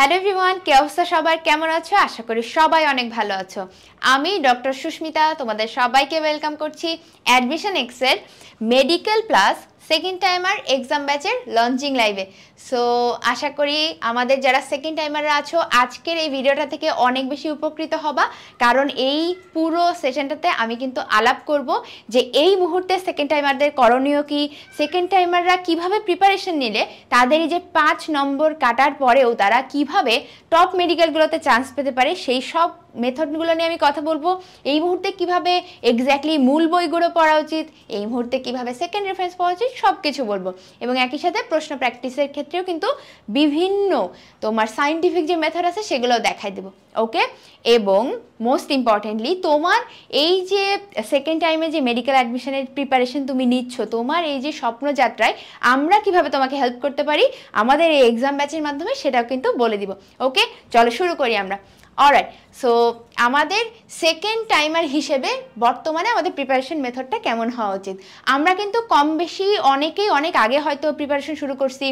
Hello everyone, কি অবস্থা সবার? কেমন আছো? আশা করি সবাই অনেক ভালো আছো। আমি ডক্টর সুস্মিতা তোমাদের সবাইকে ওয়েলকাম করছি অ্যাডমিশন এক্সের medical plus second timer exam ব্যাচের লঞ্চিং লাইভে। সো আশা করি আমাদের যারা সেকেন্ড টাইমাররা আছো আজকের এই ভিডিওটা থেকে অনেক বেশি উপকৃত হবা, কারণ এই পুরো সেশনটাতে আমি কিন্তু আলাপ করব যে এই মুহূর্তে সেকেন্ড টাইমারদের করণীয় কি, সেকেন্ড টাইমাররা কিভাবে প্রিপারেশন নিলে তাদের এই যে 5 নম্বর কাটার পরেও তারা কিভাবে টপ মেডিকেলগুলোতে চান্স পেতে পারে সেই সব মেথডগুলো নিয়ে আমি কথা বলবো। এই মুহূর্তে কিভাবে এক্স্যাক্টলি মূল বইগুলো পড়া উচিত, এই মুহূর্তে কিভাবে সেকেন্ড রেফারেন্স পড়া উচিত, সব কিছু বলবো। এবং একই সাথে প্রশ্ন প্র্যাকটিসের ক্ষেত্রেও কিন্তু বিভিন্ন তোমার সায়েন্টিফিক যে মেথড আছে সেগুলো দেখাই দেবো, ওকে। এবং মোস্ট ইম্পর্টেন্টলি তোমার এই যে সেকেন্ড টাইমে যে মেডিকেল অ্যাডমিশনের প্রিপারেশন তুমি নিচ্ছ, তোমার এই যে স্বপ্নযাত্রায় আমরা কিভাবে তোমাকে হেল্প করতে পারি আমাদের এই এক্সাম ব্যাচের মাধ্যমে সেটাও কিন্তু বলে দিব, ওকে। চলো শুরু করি আমরা। অলরাইট, সো আমাদের সেকেন্ড টাইমার হিসেবে বর্তমানে আমাদের প্রিপারেশন মেথডটা কেমন হওয়া উচিত? আমরা কিন্তু কম বেশি অনেকেই অনেক আগে হয়তো প্রিপারেশন শুরু করছি,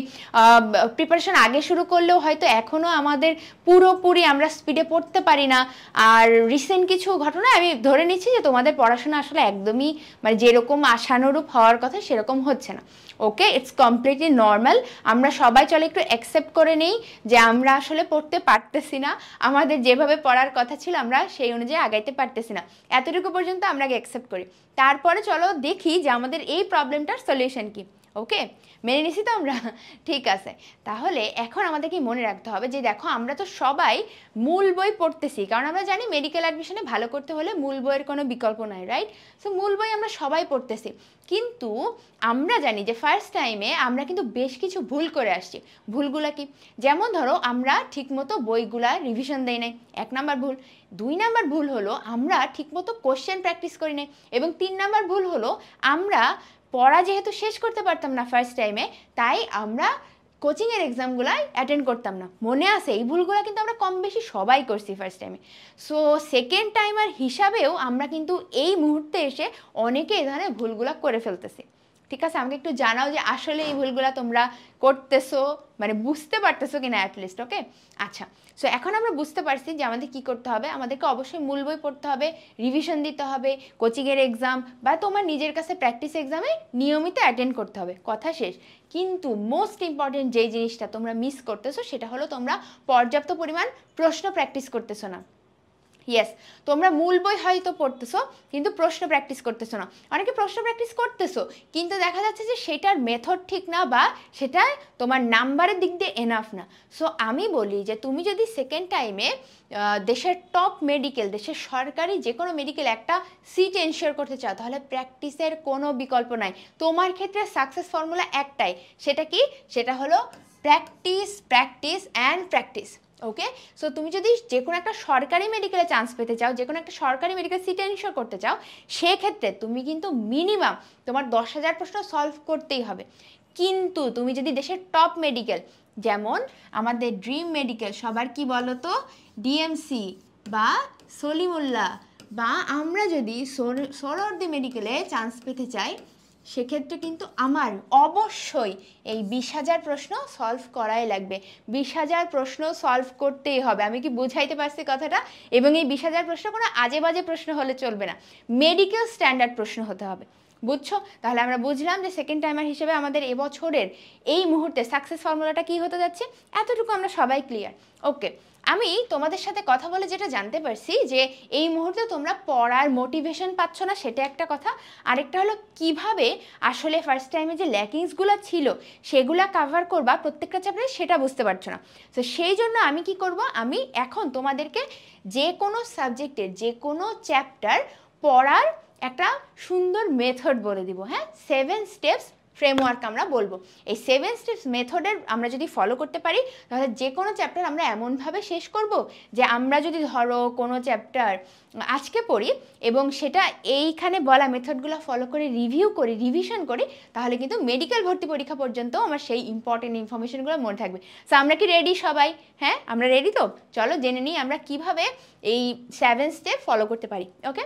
প্রিপারেশন আগে শুরু করলেও হয়তো এখনও আমাদের পুরোপুরি আমরা স্পিডে পড়তে পারি না। আর রিসেন্ট কিছু ঘটনা আমি ধরে নিচ্ছি যে তোমাদের পড়াশোনা আসলে একদমই মানে যেরকম আশানুরূপ হওয়ার কথা সেরকম হচ্ছে না, ওকে। It's completely normal. আমরা সবাই চলে একটু অ্যাকসেপ্ট করে নেই যে আমরা আসলে পড়তে পারতেছি না, আমাদের যেভাবে পড়ার কথা ছিল আমরা সেই অনুযায়ী আগাইতে পারতেছি না, এতটুকু পর্যন্ত আমরা অ্যাকসেপ্ট করি। তারপরে চলো দেখি যে আমাদের এই প্রবলেমটার সলিউশন কি, ওকে। মেনে নিছি তো আমরা? ঠিক আছে, তাহলে এখন আমাদেরকে মনে রাখতে হবে যে দেখো আমরা তো সবাই মূল বই পড়তেছি, কারণ আমরা জানি মেডিকেল অ্যাডমিশনে ভালো করতে হলে মূল বইয়ের কোনো বিকল্প নাই, রাইট? সো মূল বই আমরা সবাই পড়তেছি, কিন্তু আমরা জানি যে ফার্স্ট টাইমে আমরা কিন্তু বেশ কিছু ভুল করে আসছি। ভুলগুলা কি? যেমন ধরো আমরা ঠিকমতো বইগুলা রিভিশন দেই নাই, 1 নাম্বার ভুল। 2 নাম্বার ভুল হলো আমরা ঠিকমতো কোশ্চেন প্র্যাকটিস করি নাই। এবং 3 নাম্বার ভুল হলো আমরা পড়া যেহেতু শেষ করতে পারতাম না ফার্স্ট টাইমে, তাই আমরা কোচিংয়ের এক্সামগুলাই অ্যাটেন্ড করতাম না। মনে আছে এই ভুলগুলো কিন্তু আমরা কম বেশি সবাই করছি ফার্স্ট টাইমে। সো সেকেন্ড টাইমার হিসাবেও আমরা কিন্তু এই মুহূর্তে এসে অনেকে এই ধরনের ভুলগুলো করে ফেলতেছি। ঠিক আছে, আমাকে একটু জানাও যে আসলে এই ভুলগুলো তোমরা করতেছো, মানে বুঝতে পারতেছো কিনা অ্যাটলিস্ট, ওকে। আচ্ছা, সো এখন আমরা বুঝতে পারছি যে আমাদের কি করতে হবে। আমাদেরকে অবশ্যই মূল বই পড়তে হবে, রিভিশন দিতে হবে, কোচিংয়ের এক্সাম বা তোমার নিজের কাছে প্র্যাকটিস এক্সামে নিয়মিত অ্যাটেন্ড করতে হবে, কথা শেষ। কিন্তু মোস্ট ইম্পর্টেন্ট যেই জিনিসটা তোমরা মিস করতেছো সেটা হলো তোমরা পর্যাপ্ত পরিমাণ প্রশ্ন প্র্যাকটিস করতেছো না। ইয়েস, তোমরা মূল বই হয়তো পড়তেছো কিন্তু প্রশ্ন প্র্যাকটিস করতেছো না। অনেকে প্রশ্ন প্র্যাকটিস করতেছো কিন্তু দেখা যাচ্ছে যে সেটার মেথড ঠিক না বা সেটা তোমার নাম্বারের দিক দিয়ে এনাফ না। সো আমি বলি যে তুমি যদি সেকেন্ড টাইমে দেশের টপ মেডিকেল, দেশের সরকারি যে কোনো মেডিকেল একটা সিট এনশিওর করতে চাও, তাহলে প্র্যাকটিসের কোনো বিকল্প নাই। তোমার ক্ষেত্রে সাকসেস ফর্মুলা একটাই, সেটা কি? সেটা হলো practice, practice and practice, okay. So তুমি যদি যে কোনো একটা সরকারি মেডিকেলে চান্স পেতে চাও, যে কোনো একটা সরকারি মেডিকেল সিট এনশিওর করতে চাও, সেক্ষেত্রে তুমি কিন্তু মিনিমাম তোমার 10,000 প্রশ্ন সলভ করতেই হবে। কিন্তু তুমি যদি দেশের টপ মেডিকেল, যেমন আমাদের ড্রিম মেডিকেল সবার কি বলো তো, ডিএমসি বা সলিমুল্লাহ, বা আমরা যদি সোহরাওয়ার্দী মেডিকেলে চান্স পেতে চাই, সেক্ষেত্রে কিন্তু আমার অবশ্যই এই 20,000 প্রশ্ন সলভ করাই লাগবে। 20,000 প্রশ্ন সলভ করতেই হবে। আমি কি বুঝাইতে পারছি কথাটা? এবং এই 20,000 প্রশ্ন কোনো আজে বাজে প্রশ্ন হলে চলবে না, মেডিকেল স্ট্যান্ডার্ড প্রশ্ন হতে হবে, বুঝছো? তাহলে আমরা বুঝলাম যে সেকেন্ড টাইমার হিসেবে আমাদের এবছরের এই মুহূর্তে সাকসেস ফর্মুলাটা কি হতে যাচ্ছে, এতটুকু আমরা সবাই ক্লিয়ার, ওকে। আমি তোমাদের সাথে কথা বলে যেটা জানতে পারছি যে এই মুহূর্তে তোমরা পড়ার মোটিভেশন পাচ্ছ না, সেটা একটা কথা। আরেকটা হলো কিভাবে আসলে ফার্স্ট টাইমে যে ল্যাকিংসগুলো ছিল সেগুলো কাভার করবা প্রত্যেকটা চ্যাপ্টারে, সেটা বুঝতে পারছো না। তো সেই জন্য আমি কি করব, আমি এখন তোমাদেরকে যে কোনো সাবজেক্টের যে কোনো চ্যাপ্টার পড়ার একটা সুন্দর মেথড বলে দিব, হ্যাঁ। 7 স্টেপস ফ্রেমওয়ার্ক আমরা বলবো। এই 7 স্টেপস মেথডের আমরা যদি ফলো করতে পারি, তাহলে যে কোনো চ্যাপ্টার আমরা এমনভাবে শেষ করব যে আমরা যদি ধরো কোনো চ্যাপ্টার আজকে পড়ি এবং সেটা এইখানে বলা মেথডগুলো ফলো করে রিভিউ করি, রিভিশন করি, তাহলে কিন্তু মেডিকেল ভর্তি পরীক্ষা পর্যন্ত আমার সেই ইম্পর্টেন্ট ইনফরমেশনগুলো মনে থাকবে। সো আমরা কি রেডি সবাই? হ্যাঁ, আমরা রেডি তো? চলো জেনে নিই আমরা কিভাবে এই 7 স্টেপ ফলো করতে পারি, ওকে।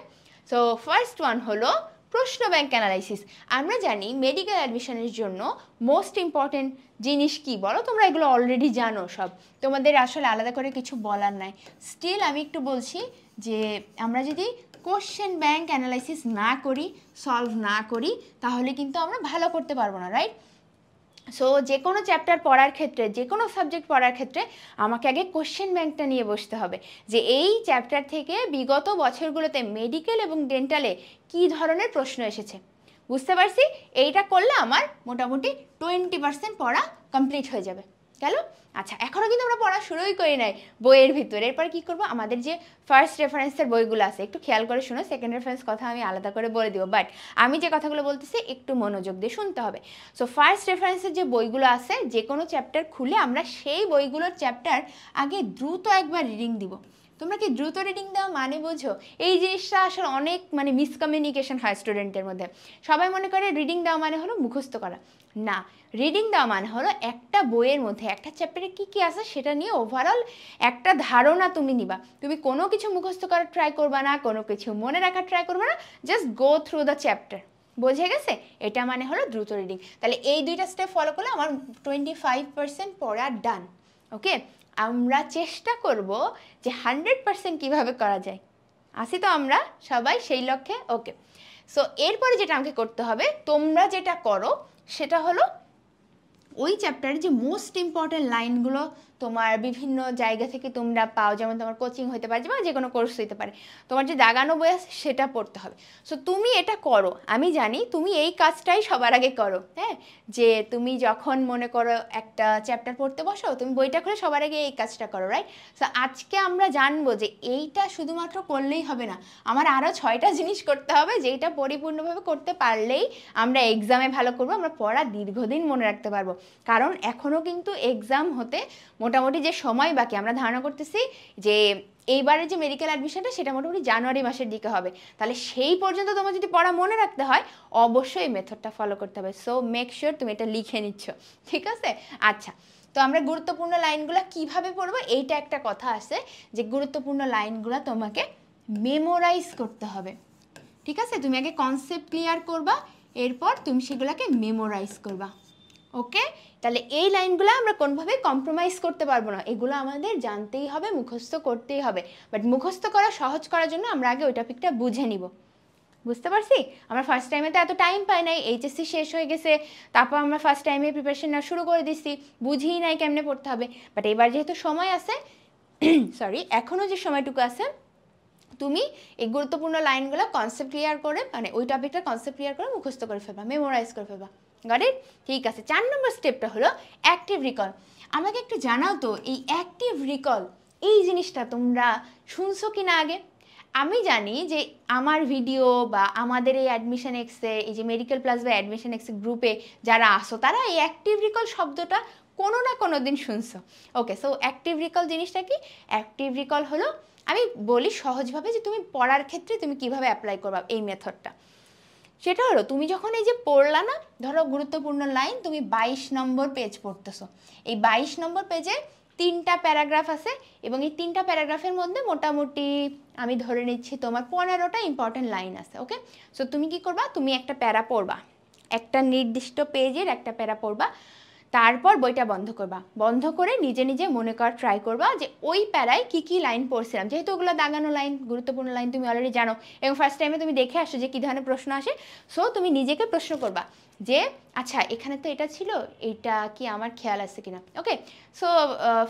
সো ফার্স্ট ওয়ান হলো প্রশ্ন ব্যাংক অ্যানালাইসিস। আমরা জানি মেডিকেল অ্যাডমিশনের জন্য মোস্ট ইম্পর্টেন্ট জিনিস কি বলো, তোমরা এগুলো অলরেডি জানো সব, তোমাদের আসলে আলাদা করে কিছু বলার নাই। স্টিল আমি একটু বলছি যে আমরা যদি কোশ্চেন ব্যাংক অ্যানালাইসিস না করি, সলভ না করি, তাহলে কিন্তু আমরা ভালো করতে পারবো না, রাইট? সো যে কোনো চ্যাপ্টার পড়ার ক্ষেত্রে, যে কোনো সাবজেক্ট পড়ার ক্ষেত্রে আমাকে আগে কোশ্চেন ব্যাংকটা নিয়ে বসতে হবে যে এই চ্যাপ্টার থেকে বিগত বছরগুলোতে মেডিকেল এবং ডেন্টালে কী ধরনের প্রশ্ন এসেছে। বুঝতে পারছি? এইটা করলে আমার মোটামুটি 20% পড়া কমপ্লিট হয়ে যাবে। গেল? আচ্ছা, এখনও কিন্তু আমরা পড়া শুরুই করি নাই বইয়ের ভিতরে। এরপর কী করবো, আমাদের যে ফার্স্ট রেফারেন্সের বইগুলো আছে একটু খেয়াল করে শুনো, সেকেন্ড রেফারেন্স কথা আমি আলাদা করে বলে দিব, বাট আমি যে কথাগুলো বলতেছি একটু মনোযোগ দিয়ে শুনতে হবে। সো ফার্স্ট রেফারেন্সের যে বইগুলো আছে, যে কোনো চ্যাপ্টার খুলে আমরা সেই বইগুলোর চ্যাপ্টার আগে দ্রুত একবার রিডিং দিব। তোমরা কি দ্রুত রিডিং দেওয়া মানে বোঝো? এই জিনিসটা আসলে অনেক মিসকমিউনিকেশন হয় স্টুডেন্টের মধ্যে। সবাই মনে করে রিডিং দেওয়া মানে হলো মুখস্থ করা। না, রিডিং দেওয়া মানে হলো একটা বইয়ের মধ্যে একটা চ্যাপ্টারে কী কী আছে সেটা নিয়ে ওভারঅল একটা ধারণা তুমি নিবা। তুমি কোনো কিছু মুখস্থ করার ট্রাই করবা না, কোনো কিছু মনে রাখার ট্রাই করবা না, just go through the chapter. বোঝে গেছে? এটা মানে হলো দ্রুত রিডিং। তাহলে এই দুইটা স্টেপ ফলো করলে আমার 25% পড়া ডান। ওকে, আমরা চেষ্টা করব যে 100% কীভাবে করা যায়। আসি তো আমরা সবাই সেই লক্ষ্যে? ওকে, সো এরপরে যেটা আমাকে করতে হবে, তোমরা যেটা করো সেটা হলো ওই চ্যাপ্টারে যে মোস্ট ইম্পর্ট্যান্ট লাইনগুলো তোমার বিভিন্ন জায়গা থেকে তোমরা পাও, যেমন তোমার কোচিং হতে পারে বা যে কোনো কোর্স হতে পারে, তোমার যে দাগানো বই আছে সেটা পড়তে হবে। সো তুমি এটা করো, আমি জানি তুমি এই কাজটাই সবার আগে করো, হ্যাঁ, যে তুমি যখন মনে করো একটা চ্যাপ্টার পড়তে বসো, তুমি বইটা খুলে সবার আগে এই কাজটা করো, রাইট? সো আজকে আমরা জানবো যে এইটা শুধুমাত্র করলেই হবে না, আমার আরও 6টা জিনিস করতে হবে, যেটা পরিপূর্ণভাবে করতে পারলেই আমরা এক্সামে ভালো করবো, আমরা পড়া দীর্ঘদিন মনে রাখতে পারবো। কারণ এখনও কিন্তু এক্সাম হতে মোটামুটি যে সময় বাকি, আমরা ধারণা করতেছি যে এইবারের যে মেডিকেল অ্যাডমিশনটা সেটা মোটামুটি জানুয়ারি মাসের দিকে হবে। তাহলে সেই পর্যন্ত তোমার যদি পড়া মনে রাখতে হয়, অবশ্যই এই মেথডটা ফলো করতে হবে। সো মেক শিওর তুমি এটা লিখে নিচ্ছ, ঠিক আছে? আচ্ছা, তো আমরা গুরুত্বপূর্ণ লাইনগুলো কিভাবে পড়বো, এইটা একটা কথা আছে যে গুরুত্বপূর্ণ লাইনগুলো তোমাকে মেমোরাইজ করতে হবে, ঠিক আছে? তুমি আগে কনসেপ্ট ক্লিয়ার করবা, এরপর তুমি সেগুলোকে মেমোরাইজ করবা। ওকে, তাহলে এই লাইনগুলো আমরা কোনোভাবে কম্প্রোমাইজ করতে পারবো না, এগুলো আমাদের জানতেই হবে, মুখস্থ করতেই হবে। বাট মুখস্থ করা সহজ করার জন্য আমরা আগে ওই টপিকটা বুঝে নিব। বুঝতে পারছি? আমরা ফার্স্ট টাইমে তো এত টাইম পাই নাই, এইচএসসি শেষ হয়ে গেছে, তারপর আমরা ফার্স্ট টাইমে প্রিপারেশন নেওয়া শুরু করে দিচ্ছি, বুঝিই নাই কেমনে পড়তে হবে। বাট এবার যেহেতু সময় আছে, সরি, এখনও যে সময়টুকু আছে, তুমি এই গুরুত্বপূর্ণ লাইনগুলো কনসেপ্ট ক্লিয়ার করে, ওই টপিকটা কনসেপ্ট ক্লিয়ার করে মুখস্থ করে ফেলবা, মেমোরাইজ করে ফেলবা। Got it? ঠিক আছে। 4 নম্বর স্টেপটা হলো অ্যাক্টিভ রিকল। আমাকে একটু জানাও তো, এই অ্যাক্টিভ রিকল এই জিনিসটা তোমরা শুনছো কি না আগে? আমি জানি যে আমার ভিডিও বা আমাদের এই অ্যাডমিশন এক্সে, এই যে মেডিকেল প্লাস বা অ্যাডমিশন এক্সে গ্রুপে যারা আসো, তারা এই অ্যাক্টিভ রিকল শব্দটা কোনো না কোনো দিন শুনছো। ওকে, সো অ্যাক্টিভ রিকল জিনিসটা কি? অ্যাক্টিভ রিকল হলো, আমি বলি সহজভাবে যে তুমি পড়ার ক্ষেত্রে তুমি কিভাবে অ্যাপ্লাই করবা এই মেথডটা। সেটা হলো, তুমি যখন এই যে পড়লা না, ধরো গুরুত্বপূর্ণ লাইন, তুমি 22 নম্বর পেজ পড়তেছো, এই 22 নম্বর পেজে 3টা প্যারাগ্রাফ আছে এবং এই 3টা প্যারাগ্রাফের মধ্যে মোটামুটি আমি ধরে নিচ্ছি তোমার 15টা ইম্পর্টেন্ট লাইন আছে। ওকে, সো তুমি কি করবা, তুমি একটা প্যারা পড়বা, একটা নির্দিষ্ট পেজের একটা প্যারা পড়বা, তারপর বইটা বন্ধ করবা, বন্ধ করে নিজে নিজে মনে করার ট্রাই করবা যে ওই প্যারায় কি কি লাইন পড়ছিলাম, যেহেতু ওগুলো দাগানো লাইন, গুরুত্বপূর্ণ লাইন তুমি অলরেডি জানো এবং ফার্স্ট টাইমে তুমি দেখে আসো যে কী ধরনের প্রশ্ন আসে। সো তুমি নিজেকে প্রশ্ন করবা যে আচ্ছা এখানে তো এটা ছিল, এইটা কি আমার খেয়াল আছে কিনা। ওকে, সো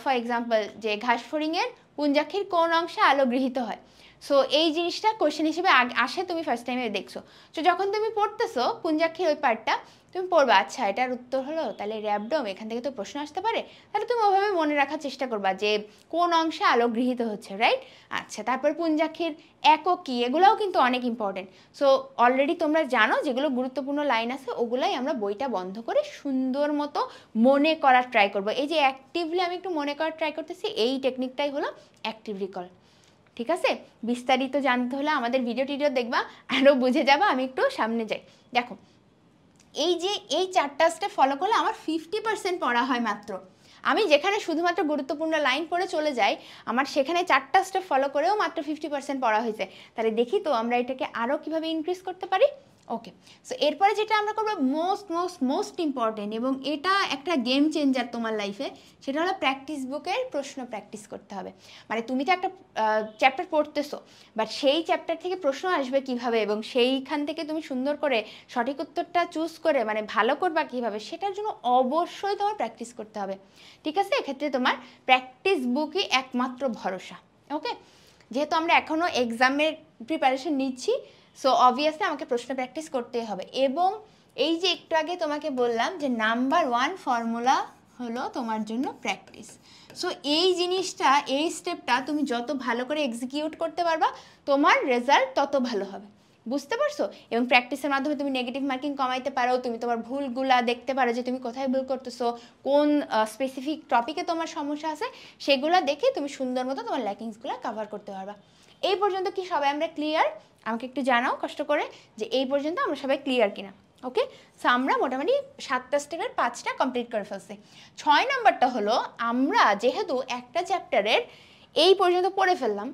ফর এক্সাম্পল, যে ঘাসফড়িংয়ের পুঞ্জাক্ষীর কোন অংশে আলো গৃহীত হয়, সো এই জিনিসটা কোশ্চেন হিসেবে আসে, তুমি ফার্স্ট টাইমে দেখছো। সো যখন তুমি পড়তেছো পুঞ্জাক্ষীর ওই পার্টটা, তুমি পড়বা, আচ্ছা এটার উত্তর হলো তাহলে র্যাবডম, এখান থেকে তো প্রশ্ন আসতে পারে, তাহলে তুমি ওভাবে মনে রাখার চেষ্টা করবা যে কোন অংশে আলো গৃহীত হচ্ছে, রাইট? আচ্ছা, তারপর পুঞ্জাক্ষীর একক কী, এগুলোও কিন্তু অনেক ইম্পর্টেন্ট। সো অলরেডি তোমরা জানো যেগুলো গুরুত্বপূর্ণ লাইন আছে, ওগুলাই আমরা বইটা বন্ধ করে সুন্দর মতো মনে করার ট্রাই করবো। এই যে অ্যাক্টিভলি আমি একটু মনে করার ট্রাই করতেছি, এই টেকনিকটাই হলো অ্যাক্টিভ রিকল। ঠিক আছে, বিস্তারিত জানতে হলে আমাদের ভিডিও দেখবা, আরও বুঝে যাবা। আমি একটু সামনে যাই। দেখো, এই যে এই 4টা স্টেপ ফলো করলে আমার 50% পড়া হয় মাত্র। আমি যেখানে শুধুমাত্র গুরুত্বপূর্ণ লাইন পড়ে চলে যাই, আমার সেখানে 4টা স্টেপ ফলো করেও মাত্র 50% পড়া হয়েছে। তাহলে দেখি তো আমরা এটাকে আরও কীভাবে ইনক্রিজ করতে পারি। ওকে, সো এরপরে যেটা আমরা করবো মোস্ট ইম্পর্টেন্ট, এবং এটা একটা গেম চেঞ্জার তোমার লাইফে, সেটা হলো প্র্যাকটিস বুকের প্রশ্ন প্র্যাকটিস করতে হবে। মানে তুমি তো একটা চ্যাপ্টার পড়তেছো, বাট সেই চ্যাপ্টার থেকে প্রশ্ন আসবে কিভাবে, এবং সেইখান থেকে তুমি সুন্দর করে সঠিক উত্তরটা চুজ করে মানে ভালো করবা কিভাবে, সেটার জন্য অবশ্যই তোমার প্র্যাকটিস করতে হবে। ঠিক আছে, এক্ষেত্রে তোমার প্র্যাকটিস বুকই একমাত্র ভরসা। ওকে, যেহেতু আমরা এখনও এক্সামের প্রিপারেশন নিচ্ছি, সো অবভিয়াসলি আমাকে প্রশ্ন প্র্যাকটিস করতেই হবে। এবং এই যে একটু আগে তোমাকে বললাম যে নাম্বার 1 ফর্মুলা হলো তোমার জন্য প্র্যাকটিস। সো এই জিনিসটা, এই স্টেপটা তুমি যত ভালো করে এক্সিকিউট করতে পারবা, তোমার রেজাল্ট তত ভালো হবে। বুঝতে পারছো? এবং প্র্যাকটিসের মাধ্যমে তুমি নেগেটিভ মার্কিং কমাইতে পারো, তুমি তোমার ভুলগুলা দেখতে পারো যে তুমি কোথায় ভুল করতেছো, কোন স্পেসিফিক টপিকে তোমার সমস্যা আছে, সেগুলো দেখে তুমি সুন্দর মতো তোমার ল্যাকিংসগুলো কভার করতে পারবা। এই পর্যন্ত কি সবাই আমরা ক্লিয়ার? আমাকে একটু জানাও কষ্ট করে যে এই পর্যন্ত আমরা সবাই ক্লিয়ার কিনা। ওকে, সো আমরা মোটামুটি 7টা স্টেপের 5টা কমপ্লিট করে ফেলছি। 6 নম্বরটা হলো, আমরা যেহেতু একটা চ্যাপ্টারের এই পর্যন্ত পড়ে ফেললাম,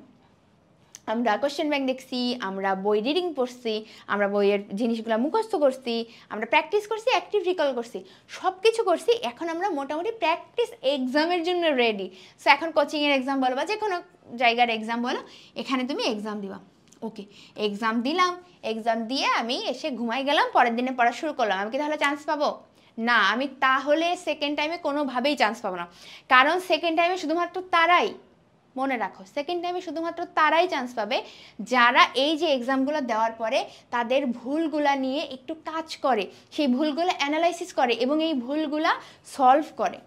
আমরা কোশ্চেন ব্যাংক দেখছি, আমরা বই রিডিং পড়ছি, আমরা বইয়ের জিনিসগুলো মুখস্থ করছি, আমরা প্র্যাকটিস করছি, অ্যাক্টিভ রিকল করছি, সব কিছু করছি। এখন আমরা মোটামুটি প্র্যাকটিস এক্সামের জন্য রেডি। সো এখন কোচিংয়ের এক্সাম বলো বা যে কোনো জায়গার এক্সাম বলো, এখানে তুমি এক্সাম দিবা। ওকে, এক্সাম দিলাম, এক্সাম দিয়ে আমি এসে ঘুমাই গেলাম, পরের দিনে পড়া শুরু করলাম, আমি কি তাহলে চান্স পাবো? না, আমি তাহলে সেকেন্ড টাইমে কোনোভাবেই চান্স পাবো না। কারণ সেকেন্ড টাইমে শুধুমাত্র তারাই, মনে রাখো, সেকেন্ড টাইমে শুধুমাত্র তারাই চান্স পাবে যারা এই যে এক্সামগুলো দেওয়ার পরে তাদের ভুলগুলা নিয়ে একটু কাজ করে, সেই ভুলগুলো অ্যানালাইসিস করে এবং এই ভুলগুলা সলভ করে।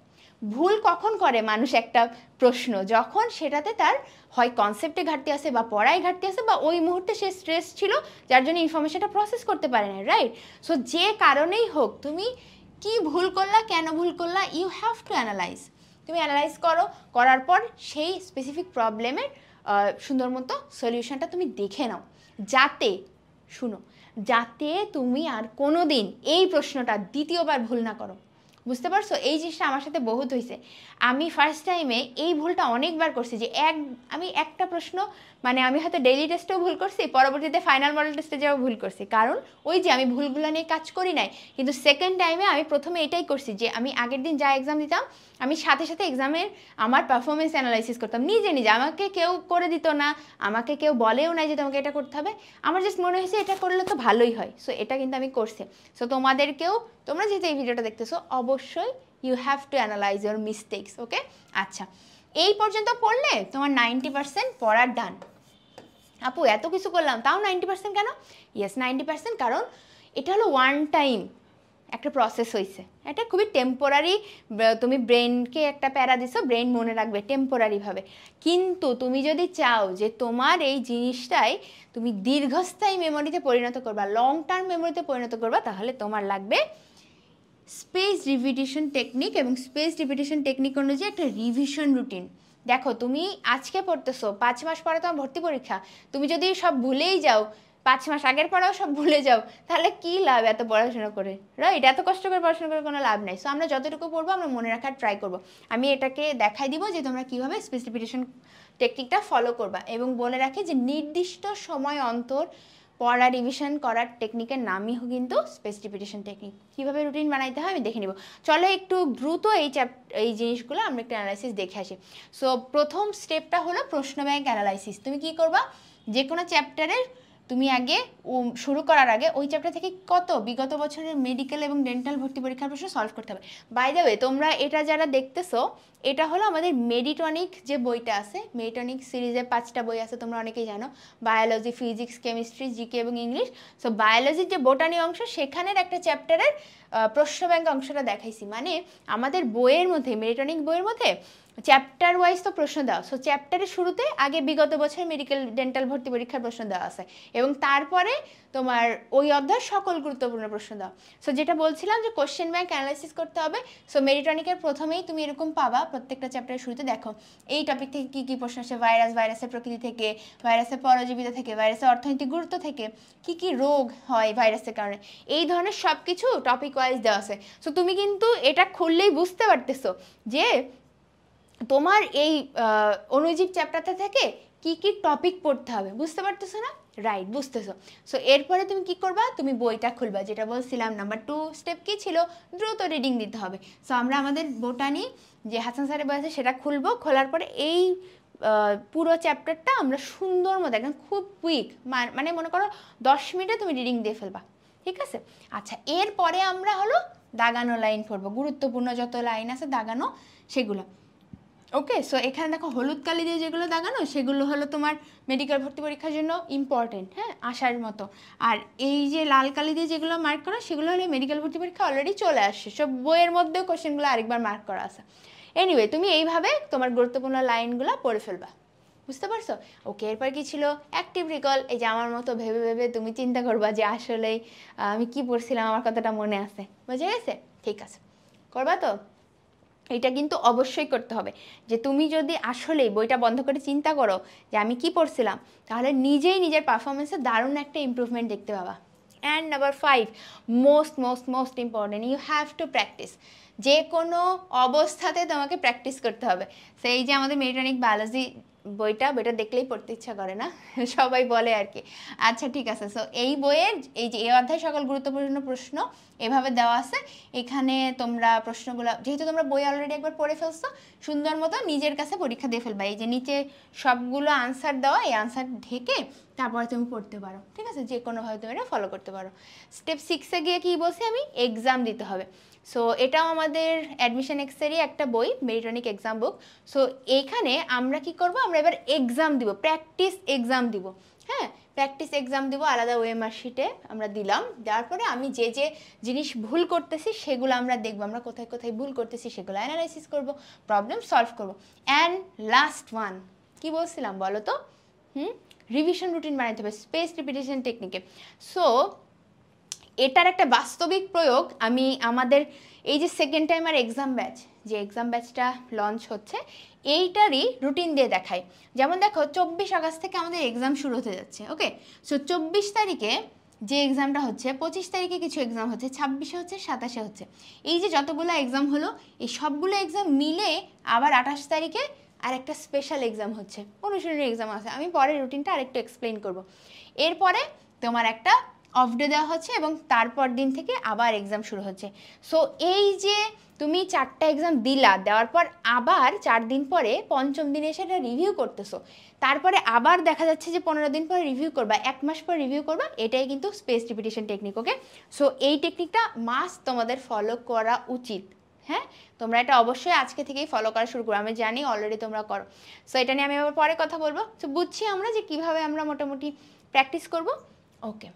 ভুল কখন করে মানুষ একটা প্রশ্ন, যখন সেটাতে তার হয় কনসেপ্টে ঘাটতি আছে বা পড়ায় ঘাটতি আছে বা ওই মুহূর্তে সে স্ট্রেস ছিল যার জন্য ইনফরমেশনটা প্রসেস করতে পারে না, রাইট? সো যে কারণেই হোক, তুমি কি ভুল করলা, কেন ভুল করলা, ইউ হ্যাভ টু অ্যানালাইজ। তুমি অ্যানালাইজ করো, করার পর সেই স্পেসিফিক প্রবলেমের সুন্দর মতো সলিউশনটা তুমি দেখে নাও, যাতে শুনো, যাতে তুমি আর কোনো দিন এই প্রশ্নটা দ্বিতীয়বার ভুল না করো। বুঝতে পারছো? এই জিনিসটা আমার সাথে বহুত হয়েছে। আমি ফার্স্ট টাইমে এই ভুলটা অনেকবার করছি যে আমি একটা প্রশ্ন, মানে আমি হয়তো ডেইলি টেস্টেও ভুল করছি, পরবর্তীতে ফাইনাল মডেল টেস্টে যাও ভুল করছি, কারণ ওই যে আমি ভুলগুলো নিয়ে কাজ করি নাই। কিন্তু সেকেন্ড টাইমে আমি প্রথমে এটাই করছি যে আমি আগের দিন যা এক্সাম দিতাম, আমি সাথে সাথে এক্সামের আমার পারফরমেন্স অ্যানালাইসিস করতাম নিজে নিজে। আমাকে কেউ করে দিত না, আমাকে কেউ বলেও নাই যে তোমাকে এটা করতে হবে, আমার জাস্ট মনে হয়েছে এটা করলে তো ভালোই হয়। সো এটা কিন্তু আমি করছি। সো তোমাদেরকেও, তোমরা যেহেতু এই ভিডিওটা দেখতেছো, অবশ্যই you have to analyse your mistakes. Okay, আচ্ছা, এই পর্যন্ত পড়লে তোমার 90% পড়ার ডান। আপু এত কিছু করলাম তাও 90% কেন? ইয়েস, 90%, কারণ এটা হলো ওয়ান টাইম একটা প্রসেস হয়েছে, এটা খুবই টেম্পোরারি। তুমি ব্রেনকে একটা প্যারা দিছো, ব্রেন মনে রাখবে টেম্পোরারিভাবে। কিন্তু তুমি যদি চাও যে তোমার এই জিনিসটাই তুমি দীর্ঘস্থায়ী মেমোরিতে পরিণত করবা, লং টার্ম মেমোরিতে পরিণত করবা, তাহলে তোমার লাগবে স্পেস রিপিটিশন টেকনিক, এবং স্পেস রিপিটিশন টেকনিক অনুযায়ী একটা রিভিশন রুটিন। দেখো, তুমি আজকে পড়তেছো, 5 মাস পরে তোমার ভর্তি পরীক্ষা, তুমি যদি সব ভুলেই যাও, 5 মাস আগের পড়াও সব ভুলে যাও, তাহলে কি লাভ এত পড়াশোনা করে, রাইট? এত কষ্ট করে পড়াশোনা করে কোনো লাভ নাই। সো আমরা যতটুকু পড়বো আমরা মনে রাখার ট্রাই করবো। আমি এটাকে দেখাই দিব যে তোমরা কীভাবে স্পেস রিপিটিশন টেকনিকটা ফলো করবা, এবং বলে রাখি যে নির্দিষ্ট সময় অন্তর পড়া রিভিশন করার টেকনিকের নামই কিন্তু স্পেস রিপিটিশন টেকনিক। কীভাবে রুটিন বানাইতে হয় আমি দেখে নিব। চলো একটু দ্রুত এই জিনিসগুলো আমরা একটু অ্যানালাইসিস দেখে আসি। সো প্রথম স্টেপটা হলো প্রশ্ন ব্যাংক অ্যানালাইসিস। তুমি কি করবা, যে কোনো চ্যাপ্টারের তুমি আগে শুরু করার আগে ওই চ্যাপ্টার থেকে কত বিগত বছরের মেডিকেল এবং ডেন্টাল ভর্তি পরীক্ষার প্রশ্ন সলভ করতে হবে। বাই দ্য ওয়ে, তোমরা এটা যারা দেখতেছো, এটা হলো আমাদের মেডিটনিক যে বইটা আছে, মেডিটনিক সিরিজে 5টা বই আছে, তোমরা অনেকেই জানো, বায়োলজি, ফিজিক্স, কেমিস্ট্রি, জিকে এবং ইংলিশ। সো বায়োলজির যে বোটানি অংশ, সেখানের একটা চ্যাপ্টারের প্রশ্ন ব্যাংক অংশটা দেখাইছি। মানে আমাদের বইয়ের মধ্যে, মেডিটনিক বইয়ের মধ্যে চ্যাপ্টার ওয়াইজ তো প্রশ্ন দেওয়া। সো চ্যাপ্টারের শুরুতে আগে বিগত বছর মেডিকেল ডেন্টাল ভর্তি পরীক্ষার প্রশ্ন দেওয়া আছে, এবং তারপরে তোমার ওই অধ্যায়ের সকল গুরুত্বপূর্ণ প্রশ্ন দেওয়া। সো যেটা বলছিলাম যে কোশ্চেন ব্যাংক অ্যানালাইসিস করতে হবে। সো মেডিটনিকের প্রথমেই তুমি এরকম পাবা, প্রত্যেকটা চ্যাপ্টারের শুরুতে দেখো এই টপিক থেকে কী কী প্রশ্ন আসে, ভাইরাসের প্রকৃতি থেকে, ভাইরাসের পরজীবিতা থেকে, ভাইরাসের অর্থনৈতিক গুরুত্ব থেকে, কী কী রোগ হয় ভাইরাসের কারণে, এই ধরনের সব কিছু টপিক ওয়াইজ দেওয়া আছে। সো তুমি কিন্তু এটা খুললেই বুঝতে পারতেছো যে তোমার এই অণুজীব চ্যাপ্টারটা থেকে কি কি টপিক পড়তে হবে, বুঝতে পারতেছো না? রাইট, বুঝতেছো। সো এরপরে তুমি কি করবা, তুমি বইটা খুলবা, যেটা বলছিলাম নাম্বার 2 স্টেপ কি ছিল, দ্রুত রিডিং দিতে হবে। সো আমরা আমাদের বোটানি যে হাসান স্যারের বই আছে সেটা খুলবো, খোলার পরে এই পুরো চ্যাপ্টারটা আমরা সুন্দর মতো একদম খুব কুইক, মানে মনে করো 10 মিনিটে তুমি রিডিং দিয়ে ফেলবা, ঠিক আছে? আচ্ছা, এরপরে আমরা হলো দাগানো লাইন পড়বো, গুরুত্বপূর্ণ যত লাইন আছে দাগানো সেগুলো। ওকে, সো এখানে দেখো হলুদ কালি দিয়ে যেগুলো দাগানো সেগুলো হলো তোমার মেডিকেল ভর্তি পরীক্ষার জন্য ইম্পর্টেন্ট, হ্যাঁ, আসার মতো। আর এই যে লাল কালি দিয়ে যেগুলো মার্ক করা সেগুলো হলে মেডিকেল ভর্তি পরীক্ষা অলরেডি চলে আসছে, সব বইয়ের মধ্যেও কোশ্চেনগুলো আরেকবার মার্ক করা আছে। এনিওয়ে, তুমি এইভাবে তোমার গুরুত্বপূর্ণ লাইনগুলো পড়ে ফেলবা, বুঝতে পারছো? ওকে, এরপর কি ছিল অ্যাক্টিভ রিকল। এই যে আমার মতো ভেবে ভেবে তুমি চিন্তা করবা যে আসলেই আমি কি পড়ছিলাম, আমার কথাটা মনে আছে, বুঝে গেছে? ঠিক আছে, করবা তো? এটা কিন্তু অবশ্যই করতে হবে। যে তুমি যদি আসলেই বইটা বন্ধ করে চিন্তা করো যে আমি কি পড়ছিলাম, তাহলে নিজেই নিজের পারফরমেন্সে দারুণ একটা ইমপ্রুভমেন্ট দেখতে পাবা। And number 5, most most most important, you have to practice. যে কোনো অবস্থাতে তোমাকে প্র্যাকটিস করতে হবে। সেই যে আমাদের মেডিটনিক বায়োলজি বইটা দেখলেই পড়তে ইচ্ছা করে না, সবাই বলে আর কি। আচ্ছা ঠিক আছে, সো এই বইয়ের এই যে এই অধ্যায় সকল গুরুত্বপূর্ণ প্রশ্ন এভাবে দেওয়া আছে। এখানে তোমরা প্রশ্নগুলো, যেহেতু তোমরা বই অলরেডি একবার পড়ে ফেলছো, সুন্দর মতো নিজের কাছে পরীক্ষা দিয়ে ফেলবা। এই যে নিচে সবগুলো আনসার দেওয়া, এই আনসার ঢেকে তারপরে তুমি পড়তে পারো, ঠিক আছে? যে কোনোভাবে তুমি এটা ফলো করতে পারো। স্টেপ 6-এ গিয়ে কী বলছি আমি, এক্সাম দিতে হবে। সো এটাও আমাদের অ্যাডমিশন এক্সেরই একটা বই, মেরিটনিক এক্সাম বুক। সো এইখানে আমরা কি করব, আমরা এবার এক্সাম দিব, প্র্যাকটিস এক্সাম দিব। হ্যাঁ, প্র্যাকটিস এক্সাম দিব, আলাদা ওএমআর শিটে আমরা দিলাম। দেওয়ার পরে আমি যে যে জিনিস ভুল করতেছি সেগুলো আমরা দেখব, আমরা কোথায় কোথায় ভুল করতেছি সেগুলো অ্যানালাইসিস করব, প্রবলেম সলভ করব। অ্যান্ড লাস্ট ওয়ান কি বলছিলাম বলো তো, রিভিশন রুটিন বানাইতে হবে স্পেস রিপিটেশন টেকনিকে। সো এটার একটা বাস্তবিক প্রয়োগ আমি আমাদের এই যে সেকেন্ড টাইমার এক্সাম ব্যাচ, যে এক্সাম ব্যাচটা লঞ্চ হচ্ছে, এইটারই রুটিন দিয়ে দেখাই। যেমন দেখো 24 আগস্ট থেকে আমাদের এক্সাম শুরু হতে যাচ্ছে। ওকে, সো 24 তারিখে যে এক্সামটা হচ্ছে, 25 তারিখে কিছু এক্সাম হচ্ছে, 26-এ হচ্ছে, 27-এ হচ্ছে। এই যে যতগুলো এক্সাম হলো, এই সবগুলো এক্সাম মিলে আবার 28 তারিখে আর একটা স্পেশাল এক্সাম হচ্ছে, অনুশীলনী এক্সাম আছে। আমি পরে রুটিনটা আরেকটু এক্সপ্লেন করব। এরপরে তোমার একটা অফ ডে দেওয়া হচ্ছে এবং তারপর দিন থেকে আবার এক্সাম শুরু হচ্ছে। সো এই যে তুমি 4টা এক্সাম দিলা, দেওয়ার পর আবার 4 দিন পরে 5ম দিনে এসে এটা রিভিউ করতেছো, তারপরে আবার দেখা যাচ্ছে যে 15 দিন পরে রিভিউ করবা, 1 মাস পর রিভিউ করবা, এটাই কিন্তু স্পেস রিপিটেশন টেকনিক। ওকে, সো এই টেকনিকটা মাস্ট তোমাদের ফলো করা উচিত। হ্যাঁ, তোমরা এটা অবশ্যই আজকে থেকেই ফলো করা শুরু করো, আমি জানি অলরেডি তোমরা করো। সো এটা নিয়ে আমি আবার পরে কথা বলবো। তো বুঝছি আমরা যে কীভাবে আমরা মোটামুটি প্র্যাকটিস করব। ওকে,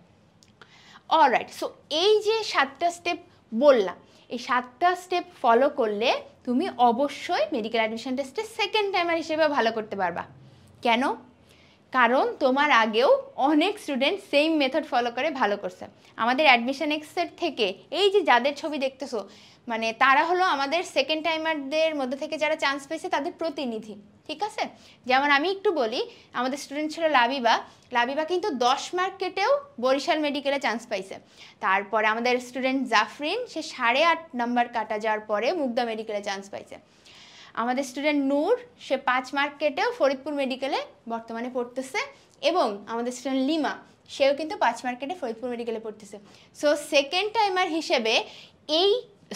অলরাইট। সো এই যে 7টা স্টেপ বললাম, এই 7টা স্টেপ ফলো করলে তুমি অবশ্যই মেডিকেল অ্যাডমিশন টেস্টে সেকেন্ড টাইমার হিসেবে ভালো করতে পারবা। কেন? কারণ তোমার আগেও অনেক স্টুডেন্ট সেম মেথড ফলো করে ভালো করছে। আমাদের অ্যাডমিশন এক্সের থেকে এই যে যাদের ছবি দেখতেছো, মানে তারা হলো আমাদের সেকেন্ড টাইমারদের মধ্যে থেকে যারা চান্স পেয়েছে তাদের প্রতিনিধি, ঠিক আছে? যেমন আমি একটু বলি, আমাদের স্টুডেন্ট ছিল লাবিবা কিন্তু 10 মার্ক কেটেও বরিশাল মেডিকেলে চান্স পাইছে। তারপরে আমাদের স্টুডেন্ট জাফরিন, সে 8.5 নাম্বার কাটা যাওয়ার পরে মুগদা মেডিকেলে চান্স পাইছে। আমাদের স্টুডেন্ট নূর, সে 5 মার্ক কেটেও ফরিদপুর মেডিকেলে বর্তমানে পড়তেছে। এবং আমাদের স্টুডেন্ট লিমা, সেও কিন্তু 5 মার্ক কেটে ফরিদপুর মেডিকেলে পড়তেছে। সো সেকেন্ড টাইমার হিসেবে এই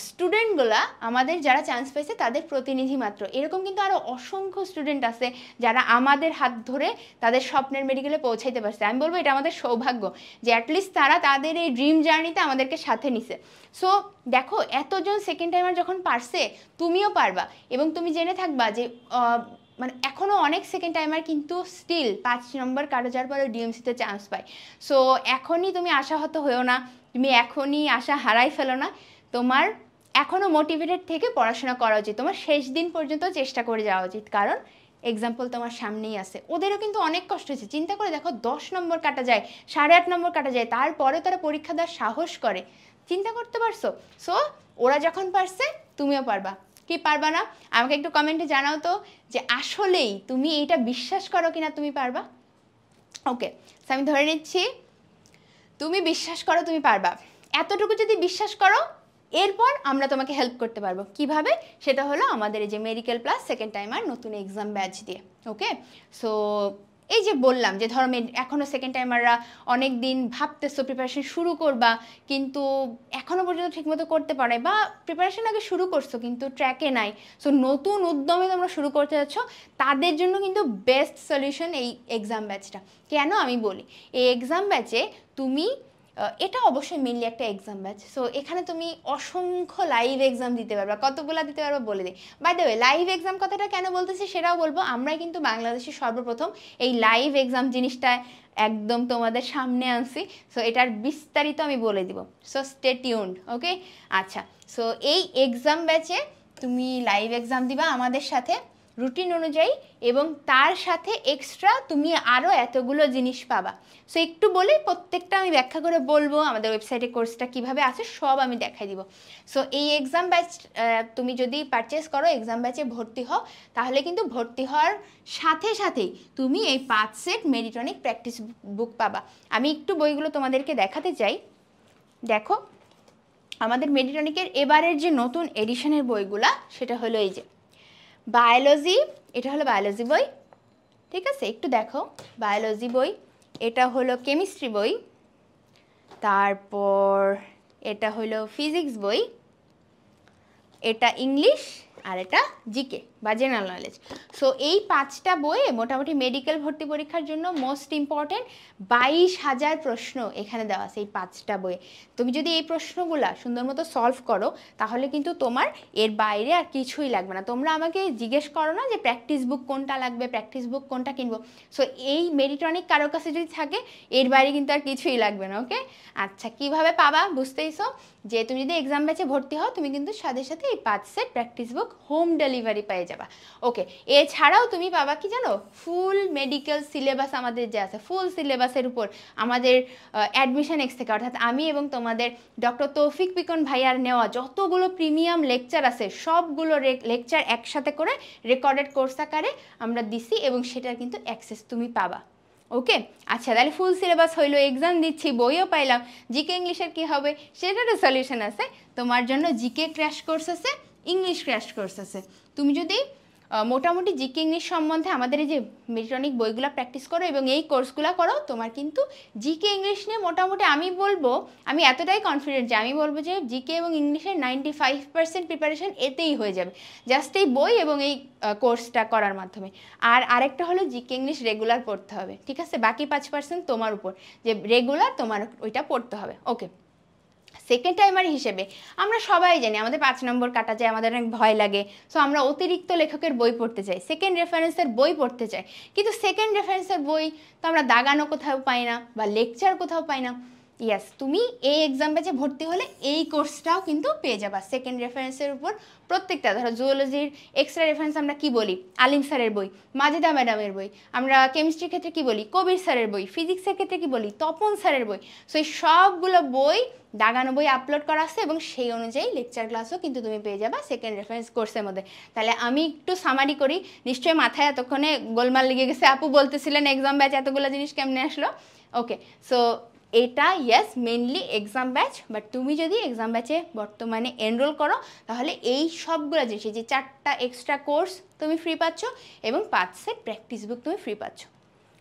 স্টুডেন্টগুলা আমাদের যারা চান্স পেয়েছে তাদের প্রতিনিধি মাত্র। এরকম কিন্তু আরও অসংখ্য স্টুডেন্ট আছে যারা আমাদের হাত ধরে তাদের স্বপ্নের মেডিকেলে পৌঁছাইতে পারছে। আমি বলবো এটা আমাদের সৌভাগ্য যে অ্যাটলিস্ট তারা তাদের এই ড্রিম জার্নিতে আমাদেরকে সাথে নিছে। সো দেখো, এতজন সেকেন্ড টাইমার যখন পারছে, তুমিও পারবা। এবং তুমি জেনে থাকবা যে মানে এখনও অনেক সেকেন্ড টাইমার কিন্তু স্টিল 5 নম্বর কাটা যাওয়ার পরে ডিএমসিতে চান্স পায়। সো এখনই তুমি আশাহত হয়েও না, তুমি এখনই আশা হারাই ফেলো না। তোমার এখনও মোটিভেটেড থেকে পড়াশোনা করা উচিত, তোমার শেষ দিন পর্যন্ত চেষ্টা করে যাওয়া উচিত। কারণ এক্সাম্পল তোমার সামনেই আছে, ওদেরও কিন্তু অনেক কষ্ট হয়েছে। চিন্তা করে দেখো, 10 নম্বর কাটা যায়, 8.5 নম্বর কাটা যায়, তারপরে তারা পরীক্ষা দেওয়ার সাহস করে। চিন্তা করতে পারছো? সো ওরা যখন পারছে, তুমিও পারবা। কি পারবা না? আমাকে একটু কমেন্টে জানাও তো যে আসলেই তুমি এইটা বিশ্বাস করো কিনা তুমি পারবা। ওকে, আমি ধরে নিচ্ছি তুমি বিশ্বাস করো তুমি পারবা। এতটুকু যদি বিশ্বাস করো এরপর আমরা তোমাকে হেল্প করতে পারবো কিভাবে, সেটা হলো আমাদের এই যে মেডিকেল প্লাস সেকেন্ড টাইমার নতুন এক্সাম ব্যাচ দিয়ে। ওকে, সো এই যে বললাম যে ধরো এখনও সেকেন্ড টাইমাররা অনেক দিন ভাবতেছো প্রিপারেশন শুরু করবা, কিন্তু এখনও পর্যন্ত ঠিকমতো করতে পারে, বা প্রিপারেশন আগে শুরু করছো কিন্তু ট্র্যাকে নাই, সো নতুন উদ্যমে তোমরা শুরু করতে যাচ্ছ, তাদের জন্য কিন্তু বেস্ট সলিউশন এই এক্সাম ব্যাচটা। কেন আমি বলি, এই এক্সাম ব্যাচে তুমি এটা অবশ্যই মেনলি একটা এক্সাম ব্যাচ, সো এখানে তুমি অসংখ্য লাইভ এক্সাম দিতে পারবা। কতগুলো দিতে পারবা বলে দিই। By the way, live exam কথাটা কেন বলতেছি সেটাও বলবো। আমরাই কিন্তু বাংলাদেশে সর্বপ্রথম এই লাইভ এক্সাম জিনিসটা একদম তোমাদের সামনে আনছি, সো এটার বিস্তারিত আমি বলে দিব, সো স্টে টিউনড। ওকে, আচ্ছা, সো এই এক্সাম ব্যাচে তুমি লাইভ এক্সাম দিবা আমাদের সাথে রুটিন অনুযায়ী, এবং তার সাথে এক্সট্রা তুমি আরও এতগুলো জিনিস পাবা। সো একটু বলি, প্রত্যেকটা আমি ব্যাখ্যা করে বলবো, আমাদের ওয়েবসাইটে কোর্সটা কিভাবে আছে সব আমি দেখাই দিব। সো এই এক্সাম ব্যাচ তুমি যদি পারচেস করো, এক্সাম ব্যাচে ভর্তি হও, তাহলে কিন্তু ভর্তি হওয়ার সাথে সাথেই তুমি এই 5 সেট মেডিটনিক প্র্যাকটিস বুক পাবা। আমি একটু বইগুলো তোমাদেরকে দেখাতে চাই। দেখো, আমাদের মেডিটনিকের এবারের যে নতুন এডিশনের বইগুলা, সেটা হলো এই যে বায়োলজি, এটা হলো বায়োলজি বই, ঠিক আছে, একটু দেখো, বায়োলজি বই, এটা হলো কেমিস্ট্রি বই, তারপর এটা হলো ফিজিক্স বই, এটা ইংলিশ, আর এটা জিকে বা জেনারেল নলেজ। সো এই 5টা বই মোটামুটি মেডিকেল ভর্তি পরীক্ষার জন্য মোস্ট ইম্পর্টেন্ট। 22,000 প্রশ্ন এখানে দেওয়া আছে এই 5টা বইয়ে। তুমি যদি এই প্রশ্নগুলো সুন্দর মতো সলভ করো, তাহলে কিন্তু তোমার এর বাইরে আর কিছুই লাগবে না। তোমরা আমাকে জিজ্ঞেস করো না যে প্র্যাকটিস বুক কোনটা লাগবে, প্র্যাকটিস বুক কোনটা কিনবো। সো এই মেডিটনিক কারো কাছে যদি থাকে, এর বাইরে কিন্তু আর কিছুই লাগবে না। ওকে, আচ্ছা, কিভাবে পাবা বুঝতেইছো, যে তুমি যদি এক্সাম ব্যাচে ভর্তি হও, তুমি কিন্তু সাথে সাথে এই 5 সেট প্র্যাকটিস বুক হোম ডেলিভারি পেয়ে যাবা। ওকে, এছাড়াও তুমি পাবা কি জানো, ফুল মেডিকেল সিলেবাস আমাদের যে আছে, ফুল সিলেবাসের উপর আমাদের অ্যাডমিশন এক্স থেকে, অর্থাৎ আমি এবং তোমাদের ডক্টর তৌফিক পিকন ভাইয়ার নেওয়া যতগুলো প্রিমিয়াম লেকচার আছে, সবগুলো লেকচার একসাথে করে রেকর্ডেড কোর্স আকারে আমরা দিছি, এবং সেটার কিন্তু অ্যাক্সেস তুমি পাবা। ওকে, আচ্ছা, তাহলে ফুল সিলেবাস হইলো, এক্সাম দিচ্ছি, বইও পাইলাম, জিকে ইংলিশের কি হবে সেটারও সলিউশন আছে তোমার জন্য। জিকে ক্র্যাশ কোর্স আছে, ইংলিশ ক্র্যাশ কোর্স আছে। তুমি যদি মোটামুটি জিকে ইংলিশ সম্বন্ধে আমাদের এই যে মেডিটনিক বইগুলো প্র্যাকটিস করো এবং এই কোর্সগুলো করো, তোমার কিন্তু জিকে ইংলিশ নিয়ে মোটামুটি আমি এতটাই কনফিডেন্ট যে আমি বলবো যে জিকে এবং ইংলিশের 95% প্রিপারেশন এতেই হয়ে যাবে, জাস্ট এই বই এবং এই কোর্সটা করার মাধ্যমে। আর আরেকটা হলো জিকে ইংলিশ রেগুলার পড়তে হবে, ঠিক আছে, বাকি 5% তোমার উপর, যে রেগুলার তোমার ওইটা পড়তে হবে। ওকে, সেকেন্ড টাইমার হিসেবে আমরা সবাই জানি আমাদের 5 নম্বর কাটা যায়, আমাদের অনেক ভয় লাগে, সো আমরা অতিরিক্ত লেখকের বই পড়তে চাই, সেকেন্ড রেফারেন্সের বই পড়তে চাই, কিন্তু সেকেন্ড রেফারেন্সের বই তো আমরা দাগানো কোথাও পাই না, বা লেকচার কোথাও পাই না। ইয়াস, তুমি এই এক্সাম ব্যাচে ভর্তি হলে এই কোর্সটাও কিন্তু পেয়ে যাবা সেকেন্ড রেফারেন্সের উপর। প্রত্যেকটা ধরো জুওলজির এক্সট্রা রেফারেন্স আমরা কি বলি, আলিম স্যারের বই, মাজেদা ম্যাডামের বই, আমরা কেমিস্ট্রির ক্ষেত্রে কি বলি, কবির স্যারের বই, ফিজিক্সের ক্ষেত্রে কি বলি, তপন স্যারের বই। সো এই সবগুলো বই দাগানো বই আপলোড করা আছে, এবং সেই অনুযায়ী লেকচার ক্লাসও কিন্তু তুমি পেয়ে যাবা সেকেন্ড রেফারেন্স কোর্সের মধ্যে। তাহলে আমি একটু সামারি করি, নিশ্চয়ই মাথায় এতক্ষণে গোলমাল লেগে গেছে, আপু বলতেছিলেন এক্সাম ব্যাচ এতগুলো জিনিস কেমনে আসলো। ওকে, সো এটা yes mainly exam batch, but তুমি যদি এক্সাম ব্যাচে বর্তমানে এনরোল করো, তাহলে এই সবগুলো জিনিস, যে 4টা এক্সট্রা কোর্স তুমি ফ্রি পাচ্ছ, এবং 5 সেট প্র্যাকটিস বুক তুমি ফ্রি পাচ্ছ।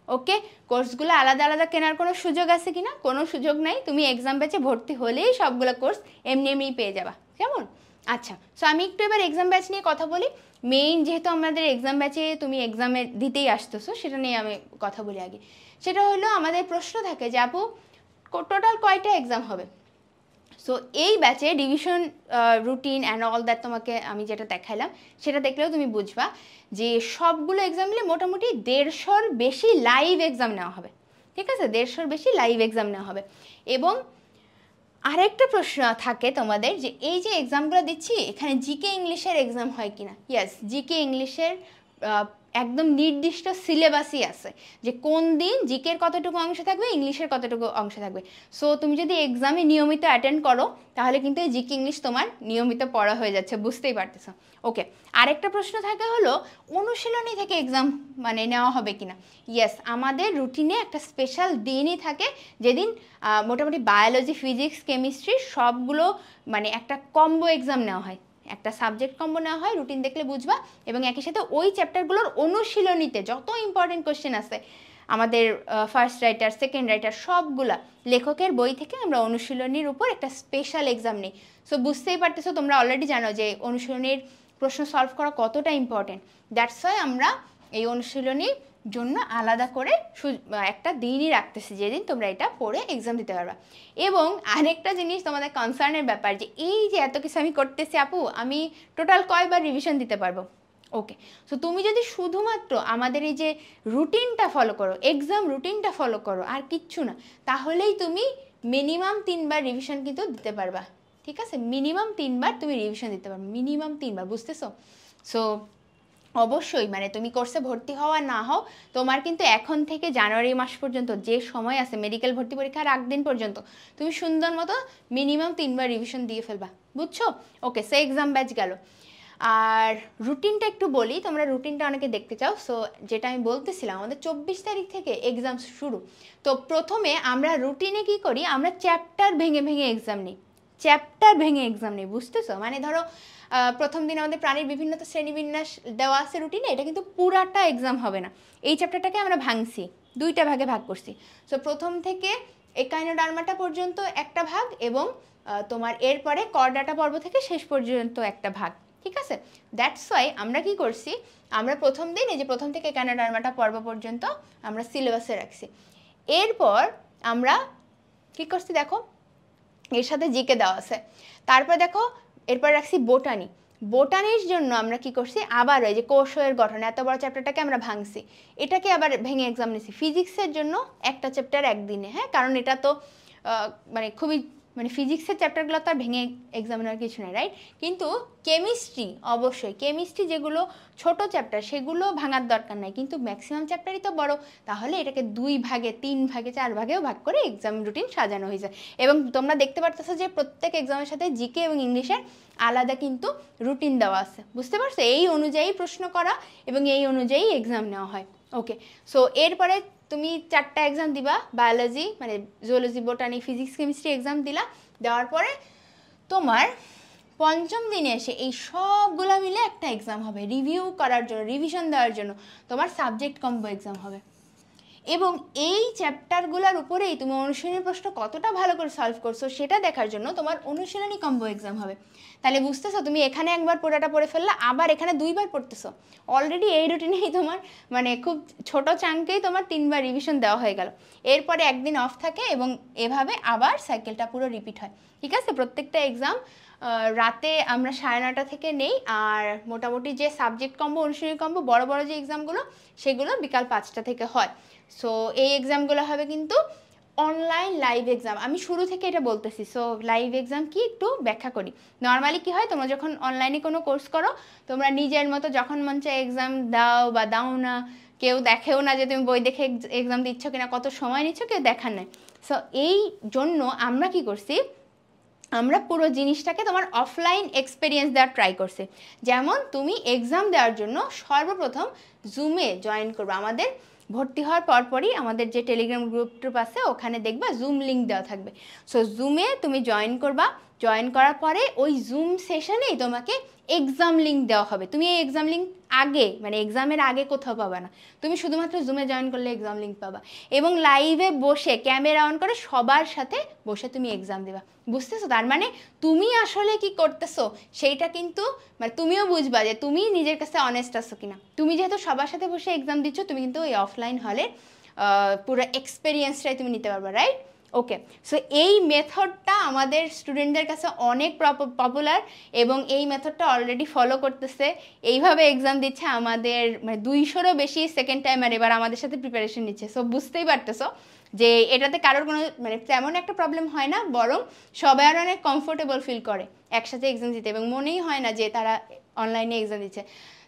ওকে, কোর্সগুলো আলাদা আলাদা কেনার কোনো সুযোগ আছে কিনা, কোনো সুযোগ নাই, তুমি এক্সাম ব্যাচে ভর্তি হলেই সবগুলো কোর্স এমনি এমনি পেয়ে যাবা, কেমন? আচ্ছা, সো আমি একটু এবার এক্সাম ব্যাচ নিয়ে কথা বলি। মেইন যেহেতু আমাদের এক্সাম ব্যাচে তুমি এক্সামে দিতেই আসতেছো, সেটা নিয়ে আমি কথা বলি আগে। সেটা হলো আমাদের প্রশ্ন থাকে যে আপু টোটাল কয়টা এক্সাম হবে। সো এই ব্যাচে division routine and all that তোমাকে আমি যেটা দেখাইলাম, সেটা দেখলেও তুমি বুঝবা যে সবগুলো এক্সাম মিলে মোটামুটি 150-র বেশি লাইভ এক্সাম নেওয়া হবে, ঠিক আছে, 150-র বেশি লাইভ এক্সাম নেওয়া হবে। এবং আরেকটা প্রশ্ন থাকে তোমাদের, যে এই যে এক্সামগুলো দিচ্ছি, এখানে জিকে ইংলিশের এক্সাম হয় কিনা। ইয়েস, জিকে ইংলিশের একদম নির্দিষ্ট সিলেবাসই আছে যে কোন দিন জিকের কতটুকু অংশ থাকবে, ইংলিশের কতটুকু অংশ থাকবে। সো তুমি যদি এক্সামে নিয়মিত অ্যাটেন্ড করো তাহলে কিন্তু এই জিকে ইংলিশ তোমার নিয়মিত পড়া হয়ে যাচ্ছে, বুঝতেই পারতেছো। ওকে, আরেকটা প্রশ্ন থাকে হলো অনুশীলনী থেকে এক্সাম মানে নেওয়া হবে কিনা। ইয়েস, আমাদের রুটিনে একটা স্পেশাল দিনই থাকে যেদিন মোটামুটি বায়োলজি, ফিজিক্স, কেমিস্ট্রি সবগুলো মানে একটা কম্বো এক্সাম নেওয়া হয়, একটা সাবজেক্ট কম্বো নেওয়া হয়, রুটিন দেখলে বুঝবা। এবং একই সাথে ওই চ্যাপ্টারগুলোর অনুশীলনীতে যত ইম্পর্টেন্ট কোশ্চেন আছে আমাদের ফার্স্ট রাইটার, সেকেন্ড রাইটার সবগুলা লেখকের বই থেকে আমরা অনুশীলনীর উপর একটা স্পেশাল এক্সাম নিই। সো বুঝতেই পারতেছো, তোমরা অলরেডি জানো যে অনুশীলনীর প্রশ্ন সলভ করা কতটা ইম্পর্টেন্ট। দ্যাটস ওয়াই আমরা এই অনুশীলনীর জন্য আলাদা করে একটা দিনই রাখতেছি যেদিন তোমরা এটা পড়ে এক্সাম দিতে পারবা। এবং আরেকটা জিনিস তোমাদের কনসার্নের ব্যাপার, যে এই যে এত কিছু আমি করতেছি আপু, আমি টোটাল কয়বার রিভিশন দিতে পারবো। ওকে, সো তুমি যদি শুধুমাত্র আমাদের এই যে রুটিনটা ফলো করো, এক্সাম রুটিনটা ফলো করো আর কিচ্ছু না, তাহলেই তুমি মিনিমাম 3বার রিভিশন কিন্তু দিতে পারবা। ঠিক আছে, মিনিমাম 3বার তুমি রিভিশন দিতে পারবে, মিনিমাম 3বার, বুঝতেছো। সো অবশ্যই মানে তুমি কোর্সে ভর্তি হওয়া না হও, তোমার কিন্তু এখন থেকে জানুয়ারি মাস পর্যন্ত যে সময় আছে মেডিকেল ভর্তি পরীক্ষার আগ দিন পর্যন্ত তুমি সুন্দর মতো মিনিমাম 3বার রিভিশন দিয়ে ফেলবা, বুঝছো। ওকে, সে এক্সাম ব্যাচ গেল। আর রুটিনটা একটু বলি, তোমরা রুটিনটা অনেকে দেখতে চাও। সো যেটা আমি বলতেছিলাম, আমাদের 24 তারিখ থেকে এক্সাম শুরু। তো প্রথমে আমরা রুটিনে কি করি, আমরা চ্যাপ্টার ভেঙে ভেঙে এক্সাম নিই, চ্যাপ্টার ভেঙে এক্সাম নিই, বুঝতেছো। মানে ধরো প্রথম দিন আমাদের প্রাণীর বিভিন্নতা শ্রেণীবিন্যাস দেওয়া আছে রুটিনে, এটা কিন্তু পুরাটা এক্সাম হবে না। এই চ্যাপ্টারটাকে আমরা ভাঙছি, 2টা ভাগে ভাগ করছি। সো প্রথম থেকে একাইনোডার্মাটা পর্যন্ত একটা ভাগ এবং তোমার এরপরে করডাটা পর্ব থেকে শেষ পর্যন্ত একটা ভাগ, ঠিক আছে। দ্যাটস ওয়াই আমরা কি করছি, আমরা প্রথম দিন এই যে প্রথম থেকে একাইনোডার্মাটা পর্ব পর্যন্ত আমরা সিলেবাসে রাখছি। এরপর আমরা কি করছি দেখো, এর সাথে জিকে দেওয়া আছে। তারপর দেখো এরপর রাখছি বোটানি। বোটানির জন্য আমরা কি করছি, আবার ওই যে কোষের গঠন এত বড় চ্যাপ্টারটাকে আমরা ভাঙছি, এটাকে আবার ভেঙে এক্সাম নিছি। ফিজিক্সের জন্য একটা চ্যাপ্টার একদিনে, হ্যাঁ, কারণ এটা তো মানে খুবই মানে ফিজিক্সের চ্যাপ্টারগুলো তো আর ভেঙে এক্সাম নেওয়ার কিছু নেই, রাইট। কিন্তু কেমিস্ট্রি, অবশ্যই কেমিস্ট্রি যেগুলো ছোট চ্যাপ্টার সেগুলো ভাঙার দরকার নাই, কিন্তু ম্যাক্সিমাম চ্যাপ্টারই তো বড়, তাহলে এটাকে 2 ভাগে, 3 ভাগে, 4 ভাগেও ভাগ করে এক্সাম রুটিন সাজানো হয়ে যায়। এবং তোমরা দেখতে পারতেছো যে প্রত্যেক এক্সামের সাথে জিকে এবং ইংলিশের আলাদা কিন্তু রুটিন দেওয়া আছে, বুঝতে পারছো। এই অনুযায়ী প্রশ্ন করা এবং এই অনুযায়ী এক্সাম নেওয়া হয়। ওকে, সো এরপরে তুমি 4টা এক্সাম দিবা, বায়োলজি মানে zoology, botany, physics, chemistry exam দিলা। দেওয়ার পরে তোমার পঞ্চম দিনে এসে এই সবগুলো মিলে একটা এক্সাম হবে রিভিউ করার জন্য, রিভিশন দেওয়ার জন্য তোমার সাবজেক্ট কম্বো এক্সাম হবে। এবং এই চ্যাপ্টারগুলোর উপরেই তুমি অনুশীলনী প্রশ্ন কতটা ভালো করে সলভ করছো সেটা দেখার জন্য তোমার অনুশীলনী কম্বো এক্সাম হবে। তাহলে বুঝতেছো, তুমি এখানে একবার পুরোটা পড়ে ফেললা, আবার এখানে 2বার পড়তেছো। অলরেডি এই রুটিনেই তোমার মানে খুব ছোট চাঙ্কেই তোমার 3বার রিভিশন দেওয়া হয়ে গেল। এরপরে একদিন অফ থাকে এবং এভাবে আবার সাইকেলটা পুরো রিপিট হয়, ঠিক আছে। প্রত্যেকটা এক্সাম রাতে আমরা 9:30 থেকে নেই, আর মোটামুটি যে সাবজেক্ট কম্বো, অনুশীলনী কম্বো, বড় বড় যে এক্সামগুলো সেগুলো বিকাল 5টা থেকে হয়। সো এই এক্সামগুলো হবে কিন্তু অনলাইন লাইভ এক্সাম। আমি শুরু থেকে এটা বলতেছি। সো লাইভ এক্সাম কি একটু ব্যাখ্যা করি। নর্মালি কি হয়, তোমরা যখন অনলাইনে কোনো কোর্স করো, তোমরা নিজের মতো যখন মন চায় এক্সাম দাও বা দাও না, কেউ দেখেও না যে তুমি বই দেখে এক্সাম দিচ্ছ কিনা, কত সময় নিচ্ছ, কেউ দেখার নেই। সো এই জন্য আমরা কি করছি, আমরা পুরো জিনিসটাকে তোমার অফলাইন এক্সপেরিয়েন্স দেওয়ার ট্রাই করছি। যেমন তুমি এক্সাম দেওয়ার জন্য সর্বপ্রথম জুমে জয়েন করবে। আমাদের ভর্তি হওয়ার পরপরই আমাদের যে টেলিগ্রাম গ্রুপ ট্রুপ আছে ওখানে দেখবা জুম লিঙ্ক দেওয়া থাকবে। সো জুমে তুমি জয়েন করবা, জয়েন করার পরে ওই জুম সেশনেই তোমাকে এক্সাম লিঙ্ক দেওয়া হবে। তুমি এই এক্সাম লিঙ্ক আগে মানে এক্সামের আগে কোথাও পাবা না, তুমি শুধুমাত্র জুমে জয়েন করলে এক্সাম লিঙ্ক পাবা। এবং লাইভে বসে ক্যামেরা অন করে সবার সাথে বসে তুমি এক্সাম দেবা, বুঝতেছো। তার মানে তুমি আসলে কি করতেছো সেইটা কিন্তু মানে তুমিও বুঝবা যে তুমি নিজের কাছে অনেস্ট আছো কিনা। তুমি যেহেতু সবার সাথে বসে এক্সাম দিচ্ছ, তুমি কিন্তু এই অফলাইন হলে পুরো এক্সপেরিয়েন্সটাই তুমি নিতে পারবা, রাইট। ওকে, সো এই মেথডটা আমাদের স্টুডেন্টদের কাছে অনেক পপুলার এবং এই মেথডটা অলরেডি ফলো করতেছে, এইভাবে এক্সাম দিচ্ছে আমাদের মানে 200রও বেশি সেকেন্ড টাইমার এবার আমাদের সাথে প্রিপারেশন নিচ্ছে। সো বুঝতেই পারতেছো যে এটাতে কারোর কোনো মানে তেমন একটা প্রবলেম হয় না, বরং সবাই আর অনেক কমফোর্টেবল ফিল করে একসাথে এক্সাম দিতে এবং মনেই হয় না যে তারা অনলাইনে এক্সাম দিচ্ছে।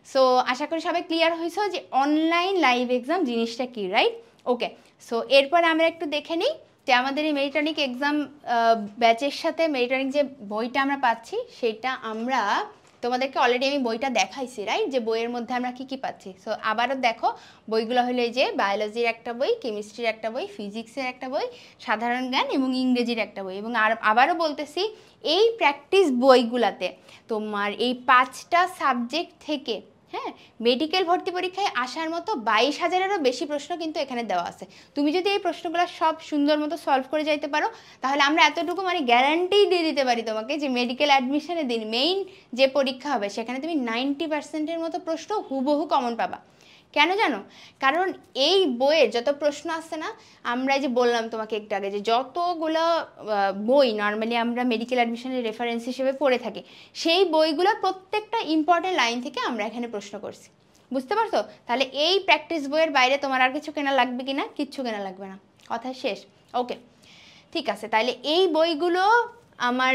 সো আশা করি সবাই ক্লিয়ার হয়েছে যে অনলাইন লাইভ এক্সাম জিনিসটা কি, রাইট? ওকে, সো এরপর আমরা একটু দেখে নিই যে আমাদের এই মেরিটনিক এক্সাম ব্যাচের সাথে মেরিটনিক যে বইটা আমরা পাচ্ছি সেটা আমরা তোমাদেরকে অলরেডি আমি বইটা দেখাইছি, রাইট? যে বইয়ের মধ্যে আমরা কি কি পাচ্ছি। সো আবারও দেখো, বইগুলো হলো এই যে বায়োলজির একটা বই, কেমিস্ট্রির একটা বই, ফিজিক্সের একটা বই, সাধারণ জ্ঞান এবং ইংরেজির একটা বই। এবং আবারও বলতেছি, এই প্র্যাকটিস বইগুলাতে তোমার এই 5টা সাবজেক্ট থেকে হ্যাঁ মেডিকেল ভর্তি পরীক্ষায় আসার মতো 22,000-এরও বেশি প্রশ্ন কিন্তু এখানে দেওয়া আছে। তুমি যদি এই প্রশ্নগুলো সব সুন্দর মতো সলভ করে যাইতে পারো, তাহলে আমরা এতটুকু মানে গ্যারান্টি দিয়ে দিতে পারি তোমাকে যে মেডিকেল অ্যাডমিশনের দিন মেইন যে পরীক্ষা হবে সেখানে তুমি 90%-এর মতো প্রশ্ন হুবহু কমন পাবা। কেন জানো? কারণ এই বইয়ের যত প্রশ্ন আসছে না, আমরা যে বললাম তোমাকে একটু আগে যে যতগুলো বই নর্মালি আমরা মেডিকেল অ্যাডমিশনের রেফারেন্স হিসেবে পড়ে থাকি, সেই বইগুলো প্রত্যেকটা ইম্পর্টেন্ট লাইন থেকে আমরা এখানে প্রশ্ন করছি। বুঝতে পারছো? তাহলে এই প্র্যাকটিস বইয়ের বাইরে তোমার আর কিছু কেনা লাগবে কি না? কিচ্ছু কেনা লাগবে না, কথা শেষ। ওকে, ঠিক আছে। তাহলে এই বইগুলো আমার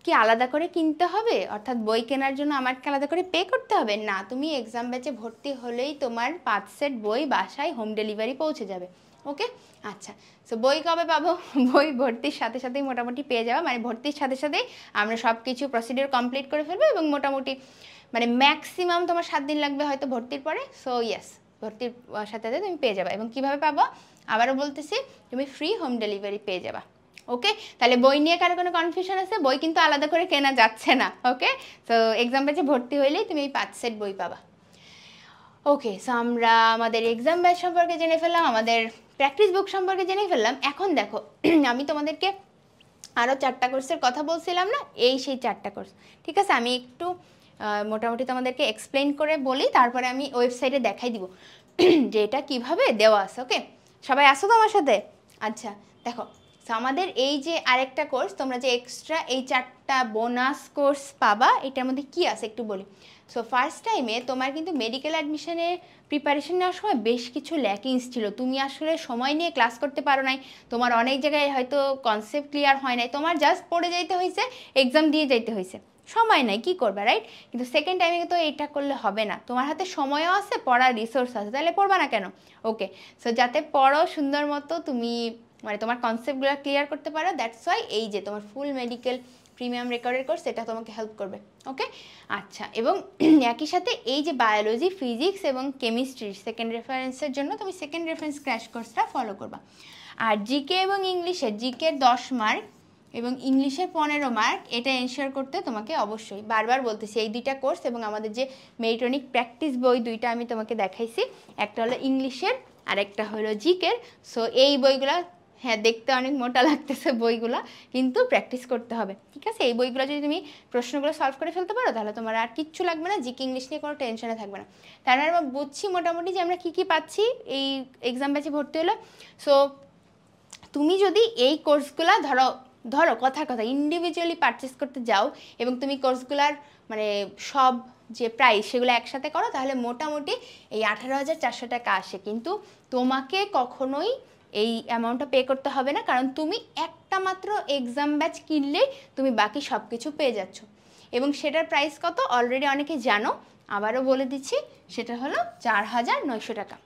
কি আলাদা করে কিনতে হবে? অর্থাৎ বই কেনার জন্য আমার কি আলাদা করে পে করতে হবে? না, তুমি এক্সাম ব্যাচে ভর্তি হলেই তোমার 5 সেট বই বাসায় হোম ডেলিভারি পৌঁছে যাবে। ওকে, আচ্ছা। সো বই কবে পাবো? বই ভর্তির সাথে সাথেই মোটামুটি পেয়ে যাওয়া, মানে ভর্তির সাথে সাথেই আমরা সব কিছু প্রসিডিওর কমপ্লিট করে ফেলবো এবং মোটামুটি মানে ম্যাক্সিমাম তোমার 7 দিন লাগবে হয়তো ভর্তির পরে। সো ইয়েস, ভর্তির সাথে সাথে তুমি পেয়ে যাবে। এবং কিভাবে পাবো? আবারও বলতেছি, তুমি ফ্রি হোম ডেলিভারি পেয়ে যাবা। ওকে, তাহলে বই নিয়ে কারো কোনো কনফিউশন আছে? বই কিন্তু আলাদা করে কেনা যাচ্ছে না। ওকে, তো এক্সাম ব্যাচে ভর্তি হইলেই তুমি এই 5 সেট বই পাবা। ওকে, সো আমরা আমাদের এক্সাম ব্যাচ সম্পর্কে জেনে ফেললাম, আমাদের প্র্যাকটিস বুক সম্পর্কে জেনে ফেললাম। এখন দেখো, আমি তোমাদেরকে আরও 4টা কোর্সের কথা বলছিলাম না, এই সেই 4টা কোর্স। ঠিক আছে, আমি একটু মোটামুটি তোমাদেরকে এক্সপ্লেন করে বলি, তারপরে আমি ওয়েবসাইটে দেখাই দিব যে এটা কীভাবে দেওয়া আছে। ওকে, সবাই আসো তো আমার সাথে? আচ্ছা, দেখো, সো আমাদের এই যে আরেকটা কোর্স, তোমরা যে এক্সট্রা এই 4টা বোনাস কোর্স পাবা, এটার মধ্যে কি আছে একটু বলি। সো ফার্স্ট টাইমে তোমার কিন্তু মেডিকেল অ্যাডমিশনে প্রিপারেশন নেওয়ার সময় বেশ কিছু ল্যাকিংস ছিল। তুমি আসলে সময় নিয়ে ক্লাস করতে পারো নাই, তোমার অনেক জায়গায় হয়তো কনসেপ্ট ক্লিয়ার হয় নাই, তোমার জাস্ট পড়ে যাইতে হয়েছে, এক্সাম দিয়ে যাইতে হয়েছে, সময় নাই, কি করবে, রাইট? কিন্তু সেকেন্ড টাইমে তো এইটা করলে হবে না, তোমার হাতে সময়ও আছে, পড়ার রিসোর্স আছে, তাহলে পড়বা না কেন? ওকে, সো যাতে পড়ো সুন্দর মতো, তুমি মানে তোমার কনসেপ্টগুলো ক্লিয়ার করতে পারো, দ্যাটস ওয়াই এই যে তোমার ফুল মেডিকেল প্রিমিয়াম রেকর্ডের কোর্স, এটা তোমাকে হেল্প করবে। ওকে, আচ্ছা। এবং একই সাথে এই যে বায়োলজি, ফিজিক্স এবং কেমিস্ট্রির সেকেন্ড রেফারেন্সের জন্য তুমি সেকেন্ড রেফারেন্স ক্র্যাশ কোর্সটা ফলো করবা। আর জিকে এবং ইংলিশের, জিকে 10 মার্ক এবং ইংলিশের 15 মার্ক, এটা এনশিওর করতে তোমাকে অবশ্যই, বারবার বলতেছি, এই 2টা কোর্স এবং আমাদের যে মেরিটনিক প্র্যাকটিস বই 2টা আমি তোমাকে দেখাইছি, একটা হলো ইংলিশের আর একটা হলো জিকের। সো এই বইগুলা, হ্যাঁ দেখতে অনেক মোটা লাগতেছে বইগুলো, কিন্তু প্র্যাকটিস করতে হবে। ঠিক আছে, এই বইগুলো যদি তুমি প্রশ্নগুলো সলভ করে ফেলতে পারো, তাহলে তোমার আর কিচ্ছু লাগবে না, জিকে ইংলিশ নিয়ে কোনো টেনশনে থাকবে না। তার মানে আমরা বুঝছি মোটামুটি যে আমরা কী কী পাচ্ছি এই এক্সাম ব্যাচে ভর্তি হলো। সো তুমি যদি এই কোর্সগুলো ধরো কথার কথা ইন্ডিভিজুয়ালি পারচেস করতে যাও এবং তুমি কোর্সগুলার মানে সব যে প্রাইস সেগুলো একসাথে করো, তাহলে মোটামুটি এই 18,400 টাকা আসে। কিন্তু তোমাকে কখনোই এই অ্যামাউন্টটা পে করতে হবে না, কারণ তুমি একটা মাত্র এক্সাম ব্যাচ কিনলেই তুমি বাকি সব কিছু পেয়ে যাচ্ছ। এবং সেটার প্রাইস কত অলরেডি অনেকে জানো, আবারও বলে দিচ্ছি, সেটা হলো 4,900 টাকা।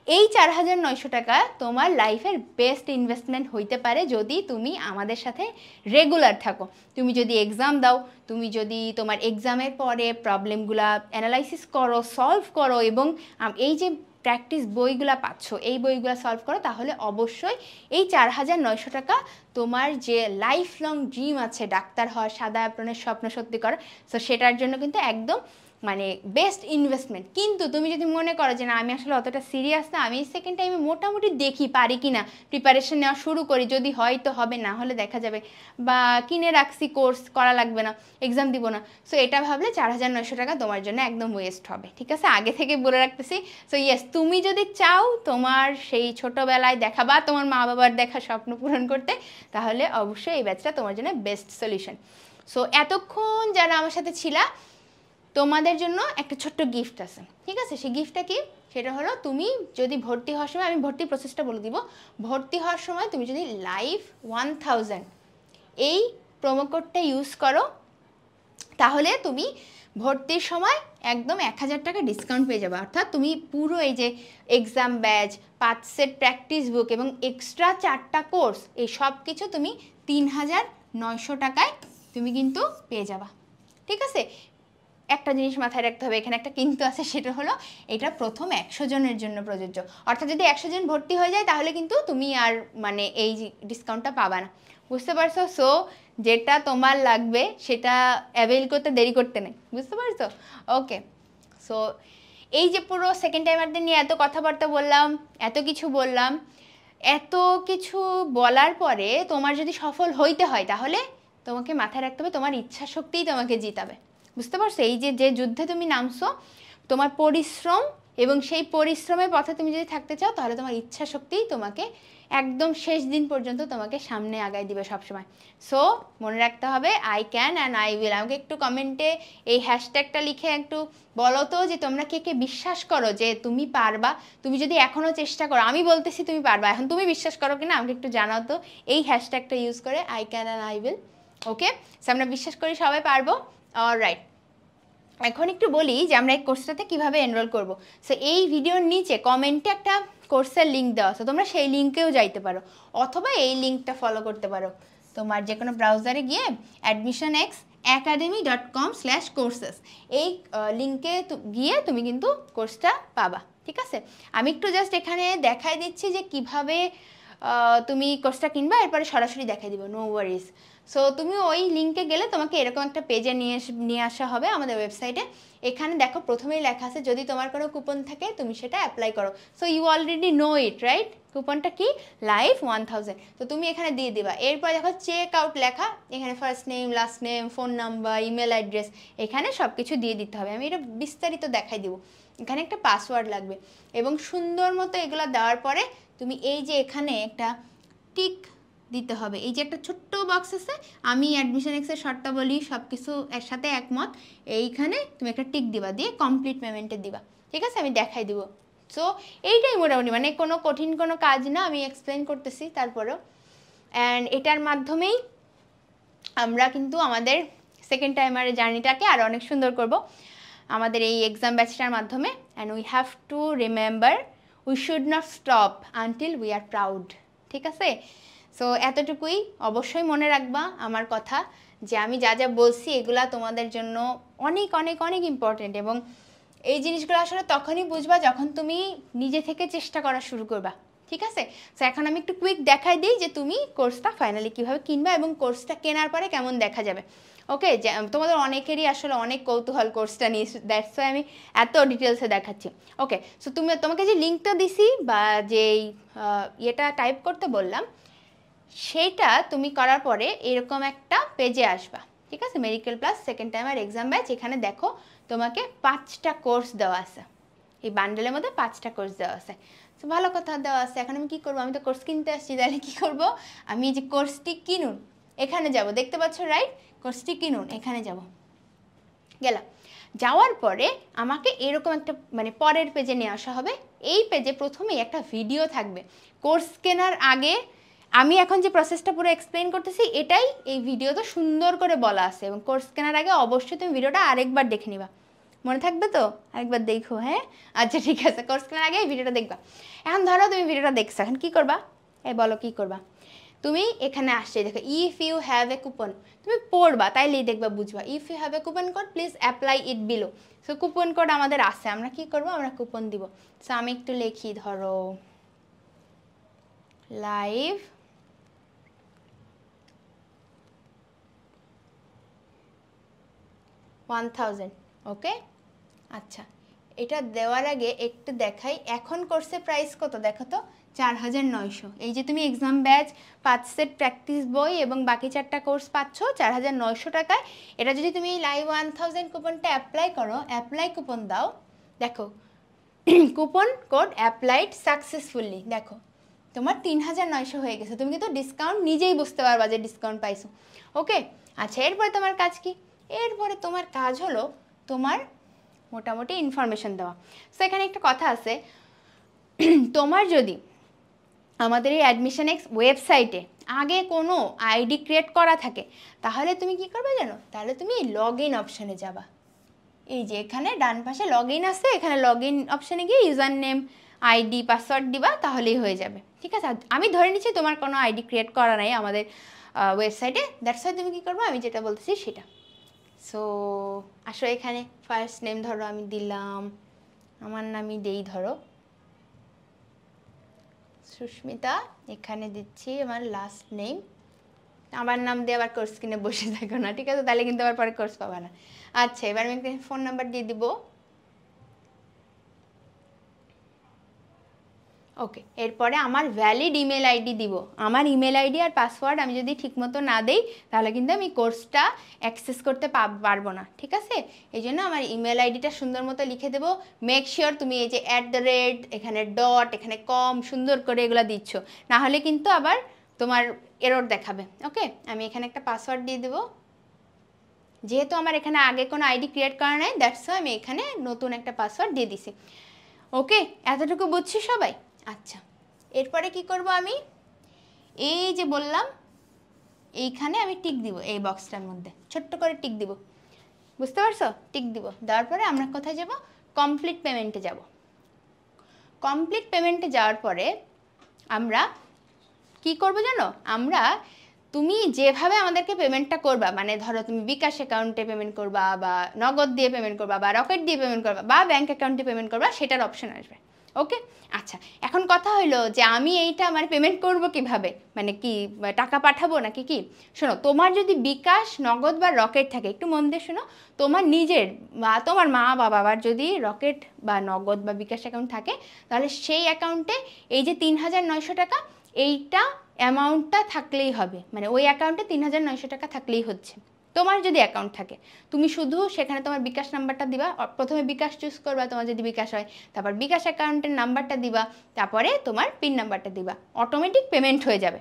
এই 4,900 টাকা তোমার লাইফের বেস্ট ইনভেস্টমেন্ট হইতে পারে যদি তুমি আমাদের সাথে রেগুলার থাকো। তুমি যদি এক্সাম দাও, তুমি যদি তোমার এক্সামের পরে প্রবলেমগুলা অ্যানালাইসিস করো, সলভ করো এবং এই যে প্র্যাকটিস বইগুলা পাচ্ছ, এই বইগুলো সলভ করো, তাহলে অবশ্যই এই 4,900 টাকা তোমার যে লাইফ লং ড্রিম আছে, ডাক্তার হওয়ার, সাদা অ্যাপ্রনের স্বপ্ন সত্যি করা, সো সেটার জন্য কিন্তু একদম মানে বেস্ট ইনভেস্টমেন্ট। কিন্তু তুমি যদি মনে করো যে না, আমি আসলে অতটা সিরিয়াস না, আমি সেকেন্ড টাইমে মোটামুটি দেখি পারি কি না, প্রিপারেশন নেওয়া শুরু করি, যদি হয় তো হবে, না হলে দেখা যাবে, বা কিনে রাখছি কোর্স, করা লাগবে না, এক্সাম দিব না, সো এটা ভাবলে 4,900 টাকা তোমার জন্য একদম ওয়েস্ট হবে। ঠিক আছে, আগে থেকে বলে রাখতেছি। সো ইয়েস, তুমি যদি চাও তোমার সেই ছোটোবেলায় দেখা বা তোমার মা বাবার দেখা স্বপ্ন পূরণ করতে, তাহলে অবশ্যই এই ব্যাচটা তোমার জন্য বেস্ট সলিউশন। সো এতক্ষণ যারা আমার সাথে ছিলা, তোমাদের জন্য একটা ছোট্ট গিফট আছে। ঠিক আছে, সেই গিফটটা কি? সেটা হলো, তুমি যদি ভর্তি হওয়ার সময়, আমি ভর্তির প্রসেসটা বলে দিব, ভর্তি হওয়ার সময় তুমি যদি লাইভ 1000 এই প্রোমো কোডটা ইউজ করো, তাহলে তুমি ভর্তির সময় একদম 1000 টাকা ডিসকাউন্ট পেয়ে যাবে। অর্থাৎ তুমি পুরো এই যে এক্সাম ব্যাচ, 5 সেট প্র্যাকটিস বুক এবং এক্সট্রা 4টা কোর্স, এই সব কিছু তুমি 3900 টাকায় তুমি কিন্তু পেয়ে যাবা। ঠিক আছে, একটা জিনিস মাথায় রাখতে হবে, এখানে একটা কিন্তু আছে, সেটা হলো এটা প্রথম 100 জনের জন্য প্রযোজ্য। অর্থাৎ যদি 100 জন ভর্তি হয়ে যায় তাহলে কিন্তু তুমি আর মানে এই ডিসকাউন্টটা পাবা না, বুঝতে পারছো? সো যেটা তোমার লাগবে সেটা অ্যাভেল করতে দেরি করতে নেই, বুঝতে পারছো? ওকে, সো এই যে পুরো সেকেন্ড টাইমারদের নিয়ে এত কথাবার্তা বললাম, এত কিছু বললাম, এত কিছু বলার পরে তোমার যদি সফল হইতে হয় তাহলে তোমাকে মাথায় রাখতে হবে তোমার ইচ্ছা শক্তিই তোমাকে জিতাবে, বুঝতে পারছো? এই যে যে যুদ্ধে তুমি নামছো, তোমার পরিশ্রম এবং সেই পরিশ্রমের পথে তুমি যদি থাকতে চাও তাহলে তোমার ইচ্ছা শক্তিই তোমাকে একদম শেষ দিন পর্যন্ত তোমাকে সামনে আগায় দিবে সবসময়। সো মনে রাখতে হবে I can and I will. আমাকে একটু কমেন্টে এই হ্যাশট্যাগটা লিখে একটু বলো তো যে তোমরা কে কে বিশ্বাস করো যে তুমি পারবা। তুমি যদি এখনও চেষ্টা করো, আমি বলতেছি তুমি পারবা, এখন তুমি বিশ্বাস করো কিনা আমাকে একটু জানাও তো এই হ্যাশট্যাগটা ইউজ করে, I can and I will. Okay, so আমরা বিশ্বাস করি সবাই পারবো। অলরাইট, এখন একটু বলি যে আমরা এই কোর্সটাতে কীভাবে এনরোল করব। সো এই ভিডিওর নিচে কমেন্টে একটা কোর্সের লিঙ্ক দেওয়া আছে, তোমরা সেই লিঙ্কেও যাইতে পারো অথবা এই লিঙ্কটা ফলো করতে পারো। তোমার যে কোনো ব্রাউজারে গিয়ে admissionxacademy.com/courses এই লিঙ্কে গিয়ে তুমি কিন্তু কোর্সটা পাবা। ঠিক আছে, আমি একটু জাস্ট এখানে দেখাই দিচ্ছি যে কিভাবে তুমি কোর্সটা কিনবা, এরপরে সরাসরি দেখাই দিব, নো ওয়ারিজ। সো তুমি ওই লিঙ্কে গেলে তোমাকে এরকম একটা পেজে নিয়ে আসা হবে আমাদের ওয়েবসাইটে। এখানে দেখো প্রথমেই লেখা আছে যদি তোমার কোনো কুপন থাকে তুমি সেটা অ্যাপ্লাই করো। So you already know it right, কুপনটা কি লাইভ 1000, তো তুমি এখানে দিয়ে দিবা। এরপর দেখো চেক আউট লেখা, এখানে first name, last name, phone number, email address, এখানে সব কিছু দিয়ে দিতে হবে। আমি এটা বিস্তারিত দেখাই দিব। এখানে একটা পাসওয়ার্ড লাগবে এবং সুন্দর মতো এগুলো দেওয়ার পরে তুমি এই যে এখানে একটা টিক দিতে হবে। এই যে একটা ছোট্ট বক্স আছে, আমি অ্যাডমিশন এক্সের শর্টটা বলি, সব কিছু একসাথে একমত, এইখানে তুমি একটা টিক দিবা, দিয়ে কমপ্লিট পেমেন্টে দিবা। ঠিক আছে, আমি দেখাই দিব। সো এইটাই মোটামুটি, মানে কোনো কঠিন কোনো কাজ না, আমি এক্সপ্লেন করতেছি তারপরেও। অ্যান্ড এটার মাধ্যমেই আমরা কিন্তু আমাদের সেকেন্ড টাইমারের জার্নিটাকে আরও অনেক সুন্দর করব আমাদের এই এক্সাম ব্যাচটার মাধ্যমে। And we have to remember we should not stop until we are proud. ঠিক আছে, সো এতটুকুই অবশ্যই মনে রাখবা আমার কথা, যে আমি যা যা বলছি এগুলা তোমাদের জন্য অনেক অনেক অনেক ইম্পর্টেন্ট, এবং এই জিনিসগুলো আসলে তখনই বুঝবা যখন তুমি নিজে থেকে চেষ্টা করা শুরু করবা। ঠিক আছে, সো এখন আমি একটু কুইক দেখাই দিই যে তুমি কোর্সটা ফাইনালি কীভাবে কিনবা এবং কোর্সটা কেনার পরে কেমন দেখা যাবে। ওকে, তোমাদের অনেকেরই আসলে অনেক কৌতূহল কোর্সটা নিয়ে, দ্যাটস ওয়াই আমি এত ডিটেলসে দেখাচ্ছি। ওকে, সো তোমাকে যে লিঙ্কটা দিছি বা যেই ইয়েটা টাইপ করতে বললাম, সেইটা তুমি করার পরে এরকম একটা পেজে আসবা। ঠিক আছে, medical plus second timer exam batch, এখানে দেখো তোমাকে 5টা কোর্স দেওয়া আছে, এই বান্ডেলের মধ্যে 5টা কোর্স দেওয়া আছে। তো ভালো কথা দেওয়া আছে, এখন আমি কী করবো? আমি তো কোর্স কিনতে আসছি, তাহলে কী করবো? আমি যে কোর্সটি কিনুন এখানে যাব, দেখতে পাচ্ছ রাইট, কোর্সটি কিনুন এখানে যাব, গেলাম। যাওয়ার পরে আমাকে এরকম একটা মানে পরের পেজে নিয়ে আসা হবে। এই পেজে প্রথমেই একটা ভিডিও থাকবে। কোর্স কেনার আগে আমি এখন যে প্রসেসটা পুরো এক্সপ্লেন করতেছি এটাই এই ভিডিওতে সুন্দর করে বলা আছে, এবং কোর্স কেনার আগে অবশ্যই তুমি ভিডিওটা আরেকবার দেখে নিবা, মনে থাকবে তো? আরেকবার দেখো, হ্যাঁ আচ্ছা ঠিক আছে, কোর্স কেনার আগে এই ভিডিওটা দেখবা। এখন ধরো তুমি ভিডিওটা দেখছো, এখন কী করবা? বলো কী করবা? তুমি এখানে আসছে দেখো if you have a coupon, তুমি পড়বা তাইলেই দেখবা বুঝবা। If you have a coupon code please apply it below. So coupon code আমাদের আছে, আমরা কি করব? আমরা কুপন দিব। সো আমি একটু লিখি, ধরো লাইভ 1000। ওকে, আচ্ছা, এটা দেওয়ার আগে একটু দেখাই এখন কোর্সের প্রাইস কত দেখো তো, 4900। এই যে তুমি এক্সাম ব্যাচ, 5 সেট প্র্যাকটিস বই এবং বাকি 4টা কোর্স পাচ্ছ 4900 টাকায়। এটা যদি তুমি লাইভ 1000 কুপনটা অ্যাপ্লাই করো, অ্যাপ্লাই কুপন দাও, দেখো কুপন কোড অ্যাপ্লাইড সাকসেসফুলি, দেখো তোমার 3900 হয়ে গেছে। তুমি কিন্তু ডিসকাউন্ট নিজেই বুঝতে পারবা যে ডিসকাউন্ট পাইছো। ওকে, আচ্ছা, এরপরে তোমার কাজ কি? এরপরে তোমার কাজ হলো তোমার মোটামুটি ইনফরমেশন দেওয়া। সো এখানে একটা কথা আছে, তোমার যদি আমাদের এই অ্যাডমিশনএক্স ওয়েবসাইটে আগে কোনো আইডি ক্রিয়েট করা থাকে তাহলে তুমি কি করবে জানো? তাহলে তুমি লগ ইন অপশানে যাবা। এই যে এখানে ডান পাশে লগ ইন আছে, এখানে লগ ইন অপশানে গিয়ে ইউজার নেম আইডি পাসওয়ার্ড দিবা, তাহলেই হয়ে যাবে। ঠিক আছে, আমি ধরে নিচ্ছি তোমার কোনো আইডি ক্রিয়েট করা নাই আমাদের ওয়েবসাইটে, দ্যাটস ওয়াই তুমি কী করবো আমি যেটা বলতেছি সেটা। সো আসো এখানে ফার্স্ট নেম ধরো আমি দিলাম, আমার নামই দেই ধরো সুস্মিতা, এখানে দিচ্ছি আমার লাস্ট নেম, আমার নাম দিয়ে আবার কোর্স কিনে বসে থাকো না, ঠিক আছে, তাহলে কিন্তু আবার পরে কোর্স পাবা না। আচ্ছা, এবার আমি একটা ফোন নাম্বার দিয়ে দিব। ওকে, এরপরে আমার ভ্যালিড ইমেল আইডি দিব। আমার ইমেল আইডি আর পাসওয়ার্ড আমি যদি ঠিকমতো না দেই তাহলে কিন্তু আমি কোর্সটা অ্যাক্সেস করতে পারবো না, ঠিক আছে। এই জন্য আমার ইমেল আইডিটা সুন্দর মতো লিখে দেবো। মেক শিওর তুমি এই যে @ এখানে ডট এখানে কম সুন্দর করে এগুলো দিচ্ছ, না হলে কিন্তু আবার তোমার এরর দেখাবে। ওকে, আমি এখানে একটা পাসওয়ার্ড দিয়ে দেবো। যেহেতু আমার এখানে আগে কোনো আইডি ক্রিয়েট করা নাই, দ্যাটস ওয়াই আমি এখানে নতুন একটা পাসওয়ার্ড দিয়ে দিছি। ওকে, এতটুকু বুঝছি সবাই? আচ্ছা, এরপরে কি করব আমি, এই যে বললাম এইখানে আমি টিক দিব, এই বক্সটার মধ্যে ছোট্ট করে টিক দিব, বুঝতে পারছো? টিক দিব, দেওয়ার পরে আমরা কোথায় যাব? কমপ্লিট পেমেন্টে যাব। কমপ্লিট পেমেন্টে যাওয়ার পরে আমরা কি করব জানো? আমরা তুমি যেভাবে আমাদেরকে পেমেন্টটা করবা, মানে ধরো তুমি বিকাশ অ্যাকাউন্টে পেমেন্ট করবা বা নগদ দিয়ে পেমেন্ট করবা বা রকেট দিয়ে পেমেন্ট করবা বা ব্যাঙ্ক অ্যাকাউন্টে পেমেন্ট করবা, সেটার অপশন আসবে। ওকে, আচ্ছা, এখন কথা হলো যে আমি এইটা আমার পেমেন্ট করব কিভাবে, মানে কি টাকা পাঠাবো নাকি কি? শোনো, তোমার যদি বিকাশ নগদ বা রকেট থাকে, একটু মন দিয়ে শোনো, তোমার নিজের বা তোমার মা বাবার যদি রকেট বা নগদ বা বিকাশ অ্যাকাউন্ট থাকে, তাহলে সেই অ্যাকাউন্টে এই যে ৩৯০০ টাকা এইটা অ্যামাউন্টটা থাকলেই হবে, মানে ওই অ্যাকাউন্টে ৩৯০০ টাকা থাকলেই হচ্ছে। তোমার যদি অ্যাকাউন্ট থাকে তুমি শুধু সেখানে তোমার বিকাশ নাম্বারটা দিবা, প্রথমে বিকাশ চুজ করবা তোমার যদি বিকাশ হয়, তারপর বিকাশ অ্যাকাউন্টের নাম্বারটা দিবা, তারপরে তোমার পিন নাম্বারটা দিবা, অটোমেটিক পেমেন্ট হয়ে যাবে।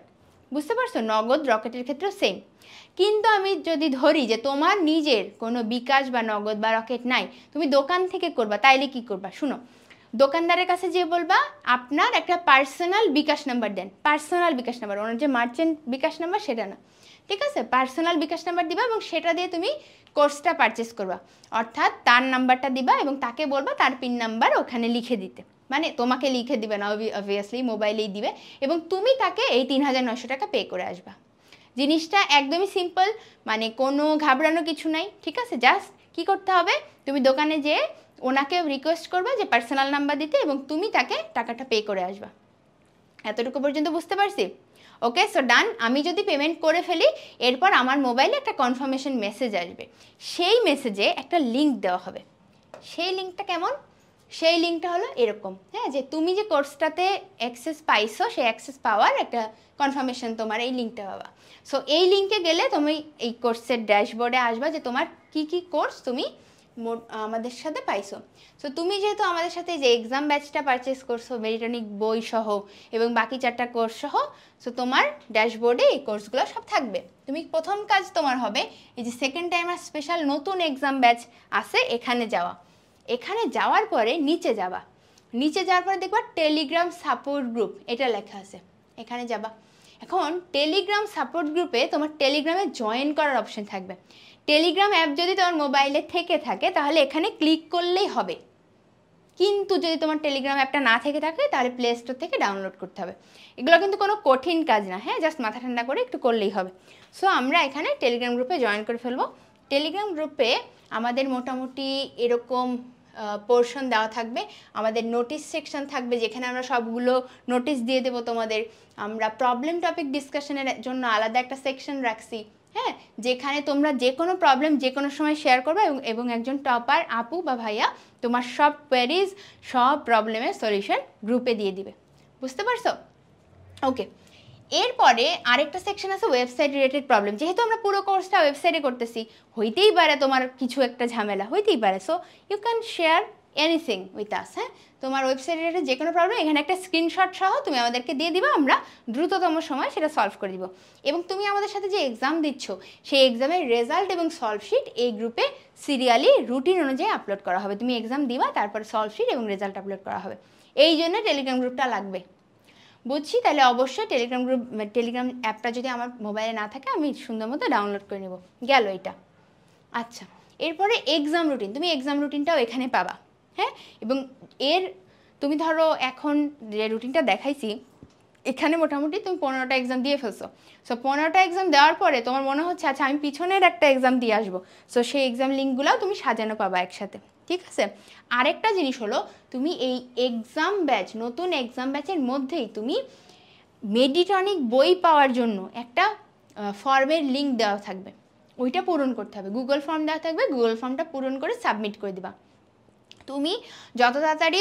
বুঝতে পারছো? নগদ রকেটের ক্ষেত্রেও সেম। কিন্তু আমি যদি ধরি যে তোমার নিজের কোনো বিকাশ বা নগদ বা রকেট নাই, তুমি দোকান থেকে করবা, তাইলে কি করবা? শুনো, দোকানদারের কাছে যে বলবা আপনার একটা পার্সোনাল বিকাশ নাম্বার দেন, পার্সোনাল বিকাশ নাম্বার, ওনার যে মার্চেন্ট বিকাশ নাম্বার সেটা না, ঠিক আছে, পার্সোনাল বিকাশ নাম্বার দিবা এবং সেটা দিয়ে তুমি কোর্সটা পারচেস করবা, অর্থাৎ তার নাম্বারটা দিবা এবং তাকে বলবা তার পিন নাম্বার ওখানে লিখে দিতে, মানে তোমাকে লিখে দিবে না, অবভিয়াসলি মোবাইলেই দিবে, এবং তুমি তাকে এই ৩৯০০ টাকা পে করে আসবা। জিনিসটা একদমই সিম্পল, মানে কোনো ঘাবড়ানো কিছু নাই, ঠিক আছে। জাস্ট কি করতে হবে, তুমি দোকানে যেয়ে ওনাকে রিকোয়েস্ট করবা যে পার্সোনাল নাম্বার দিতে এবং তুমি তাকে টাকাটা পে করে আসবা। এতটুকু পর্যন্ত বুঝতে পারছি? ওকে, সো ডান। আমি যদি পেমেন্ট করে ফেলি, এরপর আমার মোবাইলে একটা কনফার্মেশন মেসেজ আসবে, সেই মেসেজে একটা লিঙ্ক দেওয়া হবে। সেই লিঙ্কটা কেমন? সেই লিঙ্কটা হলো এরকম, হ্যাঁ, যে তুমি যে কোর্সটাতে অ্যাক্সেস পাইছো সেই অ্যাক্সেস পাওয়ার একটা কনফার্মেশন তোমার এই লিঙ্কটা পাবা। সো এই লিঙ্কে গেলে তুমি এই কোর্সের ড্যাশবোর্ডে আসবা যে তোমার কি কি কোর্স তুমি আমাদের সাথে পাইছো। সো তুমি যেহেতু আমাদের সাথে যে এক্সাম ব্যাচটা পারচেস করছো মেরিটনিক বই সহ এবং বাকি 4টা কোর্স সহ, সো তোমার ড্যাশবোর্ডে এই কোর্সগুলো সব থাকবে। তুমি প্রথম কাজ তোমার হবে এই যে সেকেন্ড টাইমার স্পেশাল নতুন এক্সাম ব্যাচ আছে এখানে যাওয়া। এখানে যাওয়ার পরে নিচে যাবা, নিচে যাওয়ার পরে দেখবা টেলিগ্রাম সাপোর্ট গ্রুপ এটা লেখা আছে, এখানে যাবা। এখন টেলিগ্রাম সাপোর্ট গ্রুপে তোমার টেলিগ্রামে জয়েন করার অপশন থাকবে। টেলিগ্রাম অ্যাপ যদি তোমার মোবাইলে থেকে থাকে তাহলে এখানে ক্লিক করলেই হবে, কিন্তু যদি তোমার টেলিগ্রাম অ্যাপটা না থেকে থাকে তাহলে প্লে স্টোর থেকে ডাউনলোড করতে হবে। এগুলো কিন্তু কোনো কঠিন কাজ না, হ্যাঁ, জাস্ট মাথা ঠান্ডা করে একটু করলেই হবে। সো আমরা এখানে টেলিগ্রাম গ্রুপে জয়েন করে ফেলবো। টেলিগ্রাম গ্রুপে আমাদের মোটামুটি এরকম পোর্শন দেওয়া থাকবে, আমাদের নোটিশ সেকশন থাকবে যেখানে আমরা সবগুলো নোটিশ দিয়ে দেবো তোমাদের। আমরা প্রবলেম টপিক ডিসকাশনের জন্য আলাদা একটা সেকশন রাখছি, হ্যাঁ, যেখানে তোমরা যে কোনো প্রবলেম যে কোনো সময় শেয়ার করবে এবং একজন টপার আপু বা ভাইয়া তোমার সব কোয়েরিজ সব প্রবলেমের সলিউশন গ্রুপে দিয়ে দিবে। বুঝতে পারছো? ওকে, এরপরে আরেকটা সেকশন আছে ওয়েবসাইট রিলেটেড প্রবলেম। যেহেতু আমরা পুরো কোর্সটা ওয়েবসাইটে করতেছি, হইতেই পারে তোমার কিছু একটা ঝামেলা, হইতেই পারে। So you can share anything with us, হ্যাঁ, তোমার ওয়েবসাইট রিলেটেড যে কোনো প্রবলেম এখানে একটা স্ক্রিনশট সহ তুমি আমাদেরকে দিয়ে দিবা, আমরা দ্রুততম সময় সেটা সলভ করে দিব। এবং তুমি আমাদের সাথে যে এক্সাম দিচ্ছ সেই এক্সামের রেজাল্ট এবং সলভ শিট এই গ্রুপে সিরিয়ালি রুটিন অনুযায়ী আপলোড করা হবে। তুমি এক্সাম দিবা, তারপর সলভ শিট এবং রেজাল্ট আপলোড করা হবে। এই জন্য টেলিগ্রাম গ্রুপটা লাগবে। বুঝছি, তাহলে অবশ্যই টেলিগ্রাম গ্রুপ টেলিগ্রাম অ্যাপটা যদি আমার মোবাইলে না থাকে আমি সুন্দর মতো ডাউনলোড করে নেব। গেল এটা। আচ্ছা, এরপরে এক্সাম রুটিন, তুমি এক্সাম রুটিনটাও এখানে পাবা, হ্যাঁ। এবং তুমি ধরো এখন যে রুটিনটা দেখাইছি এখানে মোটামুটি তুমি 15টা এক্সাম দিয়ে ফেলছো। সো 15টা এক্সাম দেওয়ার পরে তোমার মনে হচ্ছে আচ্ছা আমি পিছনের একটা এক্সাম দিয়ে আসবো, সো সেই এক্সাম লিঙ্কগুলো তুমি সাজানো পাবা একসাথে, ঠিক আছে। আরেকটা জিনিস হলো তুমি এই এক্সাম ব্যাচ, নতুন এক্সাম ব্যাচের মধ্যেই তুমি মেডিটনিক বই পাওয়ার জন্য একটা ফর্মের লিঙ্ক দেওয়া থাকবে, ওইটা পূরণ করতে হবে। গুগল ফর্ম দেওয়া থাকবে, গুগল ফর্মটা পূরণ করে সাবমিট করে দিবা। তুমি যত তাড়াতাড়ি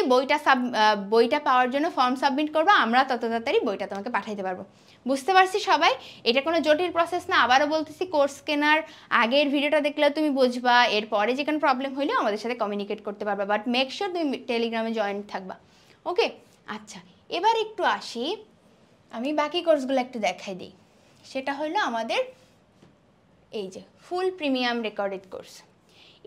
বইটা পাওয়ার জন্য ফর্ম সাবমিট করবা, আমরা তত তাড়াতাড়ি বইটা তোমাকে পাঠাইতে পারবো। বুঝতে পারছি সবাই? এটা কোনো জটিল প্রসেস না। আবারও বলতেছি, কোর্স কেনার আগের ভিডিওটা দেখলে তুমি বুঝবা, এরপরে যে কোনো প্রবলেম হলেও আমাদের সাথে কমিউনিকেট করতে পারবা, বাট মেক শিওর তুমি টেলিগ্রামে জয়েন থাকবা। ওকে, আচ্ছা এবার একটু আসি, আমি বাকি কোর্সগুলো একটু দেখাই দিই। সেটা হলো আমাদের এই যে ফুল প্রিমিয়াম রেকর্ডেড কোর্স।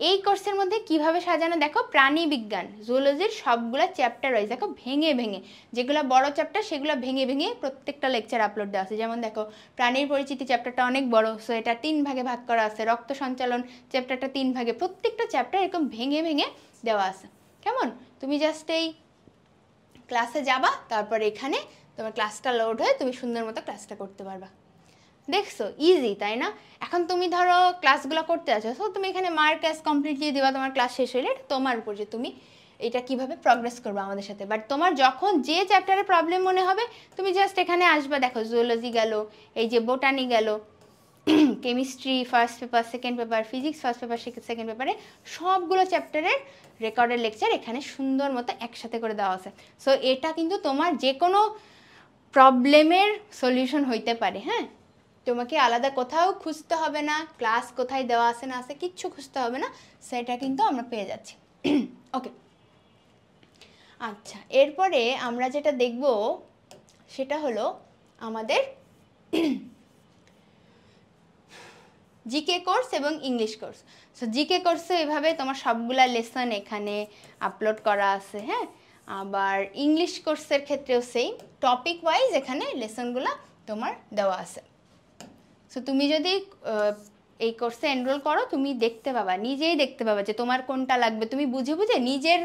এই কোর্সের মধ্যে কিভাবে সাজানো দেখো, প্রাণী বিজ্ঞান জুওলজির সবগুলো চ্যাপ্টার ওয়াইজ দেখো ভেঙে ভেঙে, যেগুলো বড় চ্যাপ্টার সেগুলো ভেঙে ভেঙে প্রত্যেকটা লেকচার আপলোড দেওয়া আছে। যেমন দেখো প্রাণীর পরিচিতি চ্যাপ্টারটা অনেক বড়, সো এটা 3 ভাগে ভাগ করা আছে। রক্ত সঞ্চালন চ্যাপ্টারটা 3 ভাগে, প্রত্যেকটা চ্যাপ্টার এরকম ভেঙে ভেঙে দেওয়া আছে। কেমন? তুমি জাস্ট এই ক্লাসে যাবা, তারপর এখানে তোমার ক্লাসটা লোড হয়ে তুমি সুন্দর মতো ক্লাসটা করতে পারবা। দেখছো ইজি, তাই না? এখন তুমি ধরো ক্লাসগুলো করতে আছো, সো তুমি এখানে মার্ক অ্যাজ কমপ্লিট দিয়ে দিবা তোমার ক্লাস শেষ হলে, এটা তোমার উপর যে তুমি এটা কিভাবে প্রগ্রেস করবে আমাদের সাথে। বাট তোমার যখন যে চ্যাপ্টারে প্রবলেম মনে হবে তুমি জাস্ট এখানে আসবা। দেখো জুওলজি গেল, এই যে বোটানি গেল, chemistry first paper, second paper, physics first paper, second পেপারে সবগুলো চ্যাপ্টারের রেকর্ডের লেকচার এখানে সুন্দর মতো একসাথে করে দেওয়া আছে। সো এটা কিন্তু তোমার যে কোনো প্রবলেমের সলিউশন হইতে পারে, হ্যাঁ। তোমাকে আলাদা কোথাও খুঁজতে হবে না, ক্লাস কোথায় দেওয়া আছে না আছে কিচ্ছু খুঁজতে হবে না, সেটা কিন্তু আমরা পেয়ে যাচ্ছি। ওকে, আচ্ছা এরপরে আমরা যেটা দেখব সেটা হলো আমাদের জিকে কোর্স এবং ইংলিশ কোর্স। সো জিকে কোর্সে এভাবে তোমার সবগুলা লেসন এখানে আপলোড করা আছে, হ্যাঁ। আবার ইংলিশ কোর্সের ক্ষেত্রেও সেই টপিক ওয়াইজ এখানে লেসনগুলো তোমার দেওয়া আছে। সো তুমি যদি এই কোর্সে এনরোল করো, তুমি দেখতে পাবা, নিজেই দেখতে পাবা যে তোমার কোনটা লাগবে। তুমি বুঝে বুঝে নিজের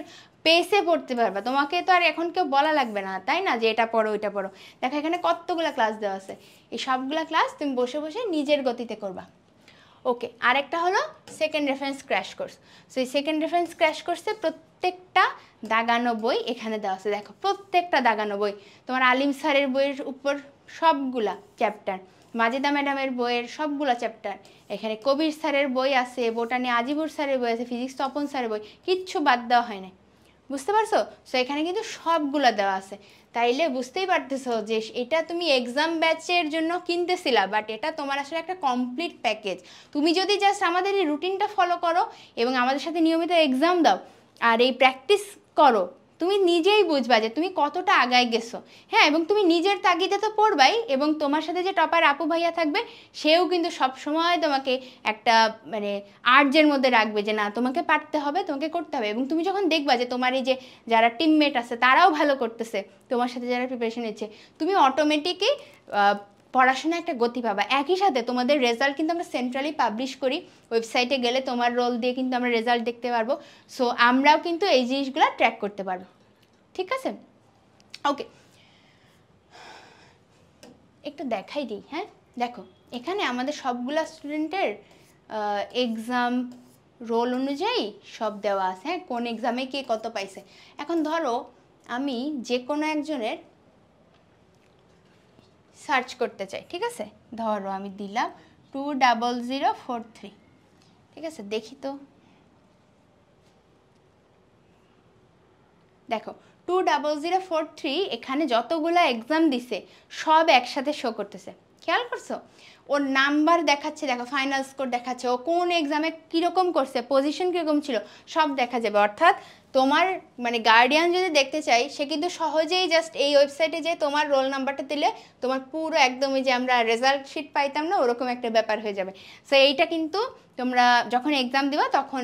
পেসে পড়তে পারবা, তোমাকে তো আর এখন কেউ বলা লাগবে না, তাই না, যে এটা পড়ো ওইটা পড়ো। দেখো এখানে কতগুলো ক্লাস দেওয়া আছে, এই সবগুলা ক্লাস তুমি বসে বসে নিজের গতিতে করবা। ওকে, আরেকটা হলো second reference crash course. So এই সেকেন্ড রেফারেন্স ক্র্যাশ কোর্সে প্রত্যেকটা দাগানো বই এখানে দেওয়া আছে। দেখো প্রত্যেকটা দাগানো বই, তোমার আলিম স্যারের বইয়ের উপর সবগুলা চ্যাপ্টার, মাজেদা ম্যাডামের বইয়ের সবগুলো চ্যাপ্টার, এখানে কবির স্যারের বই আছে, বোটানি আজিবুর স্যারের বই আছে, ফিজিক্স তপন স্যারের বই, কিচ্ছু বাদ দেওয়া হয় না। বুঝতে পারছো? সো এখানে কিন্তু সবগুলো দেওয়া আছে। তাইলে বুঝতেই পারতেছো যে এটা তুমি এক্সাম ব্যাচের জন্য কিনতেছিলা, বাট এটা তোমার আসলে একটা কমপ্লিট প্যাকেজ। তুমি যদি জাস্ট আমাদের এই রুটিনটা ফলো করো এবং আমাদের সাথে নিয়মিত এক্সাম দাও আর এই প্র্যাকটিস করো, তুমি নিজেই বুঝবা যে তুমি কতটা আগায় গেছো, হ্যাঁ। এবং তুমি নিজের তাগিদে তো পড়বাই, এবং তোমার সাথে যে টপার আপু ভাইয়া থাকবে সেও কিন্তু সবসময় তোমাকে একটা মানে আর্জের মধ্যে রাখবে যে না তোমাকে পারতে হবে, তোমাকে করতে হবে। এবং তুমি যখন দেখবা যে তোমার এই যে যারা টিমমেট আছে তারাও ভালো করতেছে, তোমার সাথে যারা প্রিপারেশন নিচ্ছে, তুমি অটোমেটিকই পড়াশোনায় একটা গতি পাবা। একই সাথে তোমাদের রেজাল্ট কিন্তু আমরা সেন্ট্রালি পাবলিশ করি, ওয়েবসাইটে গেলে তোমার রোল দিয়ে কিন্তু আমরা রেজাল্ট দেখতে পারবো। সো আমরাও কিন্তু এই জিনিসগুলো ট্র্যাক করতে পারবো, ঠিক আছে? ওকে, একটু দেখাই দিই, হ্যাঁ। দেখো এখানে আমাদের সবগুলা স্টুডেন্টের এক্সাম রোল অনুযায়ী সব দেওয়া আছে, হ্যাঁ, কোন এক্সামে কে কত পাইছে। এখন ধরো আমি যে কোনো একজনের সার্চ করতে চাই, ঠিক আছে। ধরো আমি দিলাম 20043, ঠিক আছে, দেখি তো। দেখো 20043 এখানে যতগুলো এক্সাম দিছে সব একসাথে শো করতেছে, খেয়াল করছো? ওর নাম্বার দেখাচ্ছে, দেখো ফাইনাল স্কোর দেখাচ্ছে, ও কোন এক্সামে কীরকম করছে, পজিশন কীরকম ছিল সব দেখা যাবে। অর্থাৎ তোমার মানে গার্ডিয়ান যদি দেখতে চাই সে কিন্তু সহজেই জাস্ট এই ওয়েবসাইটে যে তোমার রোল নাম্বারটা দিলে তোমার পুরো একদমই যে আমরা রেজাল্ট শিট পাইতাম না ওরকম একটা ব্যাপার হয়ে যাবে। সো এইটা কিন্তু তোমরা যখন এক্সাম দিবা তখন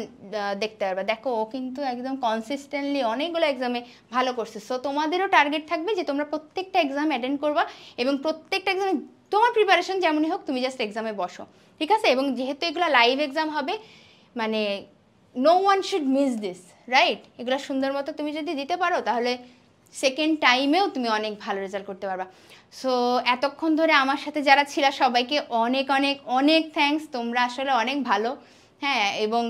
দেখতে পারবে। দেখো ও কিন্তু একদম কনসিস্টেন্টলি অনেকগুলো এক্সামে ভালো করছে। সো তোমাদেরও টার্গেট থাকবে যে তোমরা প্রত্যেকটা এক্সাম অ্যাটেন্ড করবা এবং প্রত্যেকটা এক্সামে তোমার প্রিপারেশন যেমনই হোক তুমি জাস্ট এক্সামে বসো, ঠিক আছে। এবং যেহেতু এগুলো লাইভ এক্সাম হবে, মানে no one should miss this, right? এগুলো সুন্দর মতো তুমি যদি দিতে পারো তাহলে সেকেন্ড টাইমেও তুমি অনেক ভালো রেজাল্ট করতে পারবা। সো এতক্ষণ ধরে আমার সাথে যারা ছিল সবাইকে অনেক অনেক অনেক থ্যাঙ্কস, তোমরা আসলে অনেক ভালো। হ্যাঁ, এবং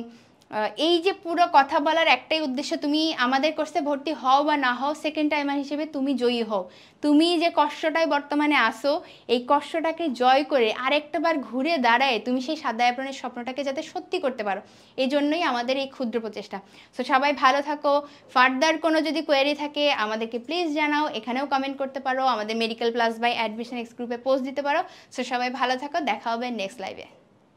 এই যে পুরো কথা বলার একটাই উদ্দেশ্য, তুমি আমাদের কোর্সে ভর্তি হও বা না হও, সেকেন্ড টাইমার হিসেবে তুমি জয়ী হও। তুমি যে কষ্টটায় বর্তমানে আসো, এই কষ্টটাকে জয় করে আরেকটা বার ঘুরে দাঁড়ায় তুমি সেই সাদা অ্যাপ্রনের স্বপ্নটাকে যাতে সত্যি করতে পারো, এই জন্যই আমাদের এই ক্ষুদ্র প্রচেষ্টা। সো সবাই ভালো থাকো। ফার্দার কোনো যদি কোয়েরি থাকে আমাদেরকে প্লিজ জানাও, এখানেও কমেন্ট করতে পারো, আমাদের medical plus by admission X গ্রুপে পোস্ট দিতে পারো। সো সবাই ভালো থাকো, দেখা হবে নেক্সট লাইভে।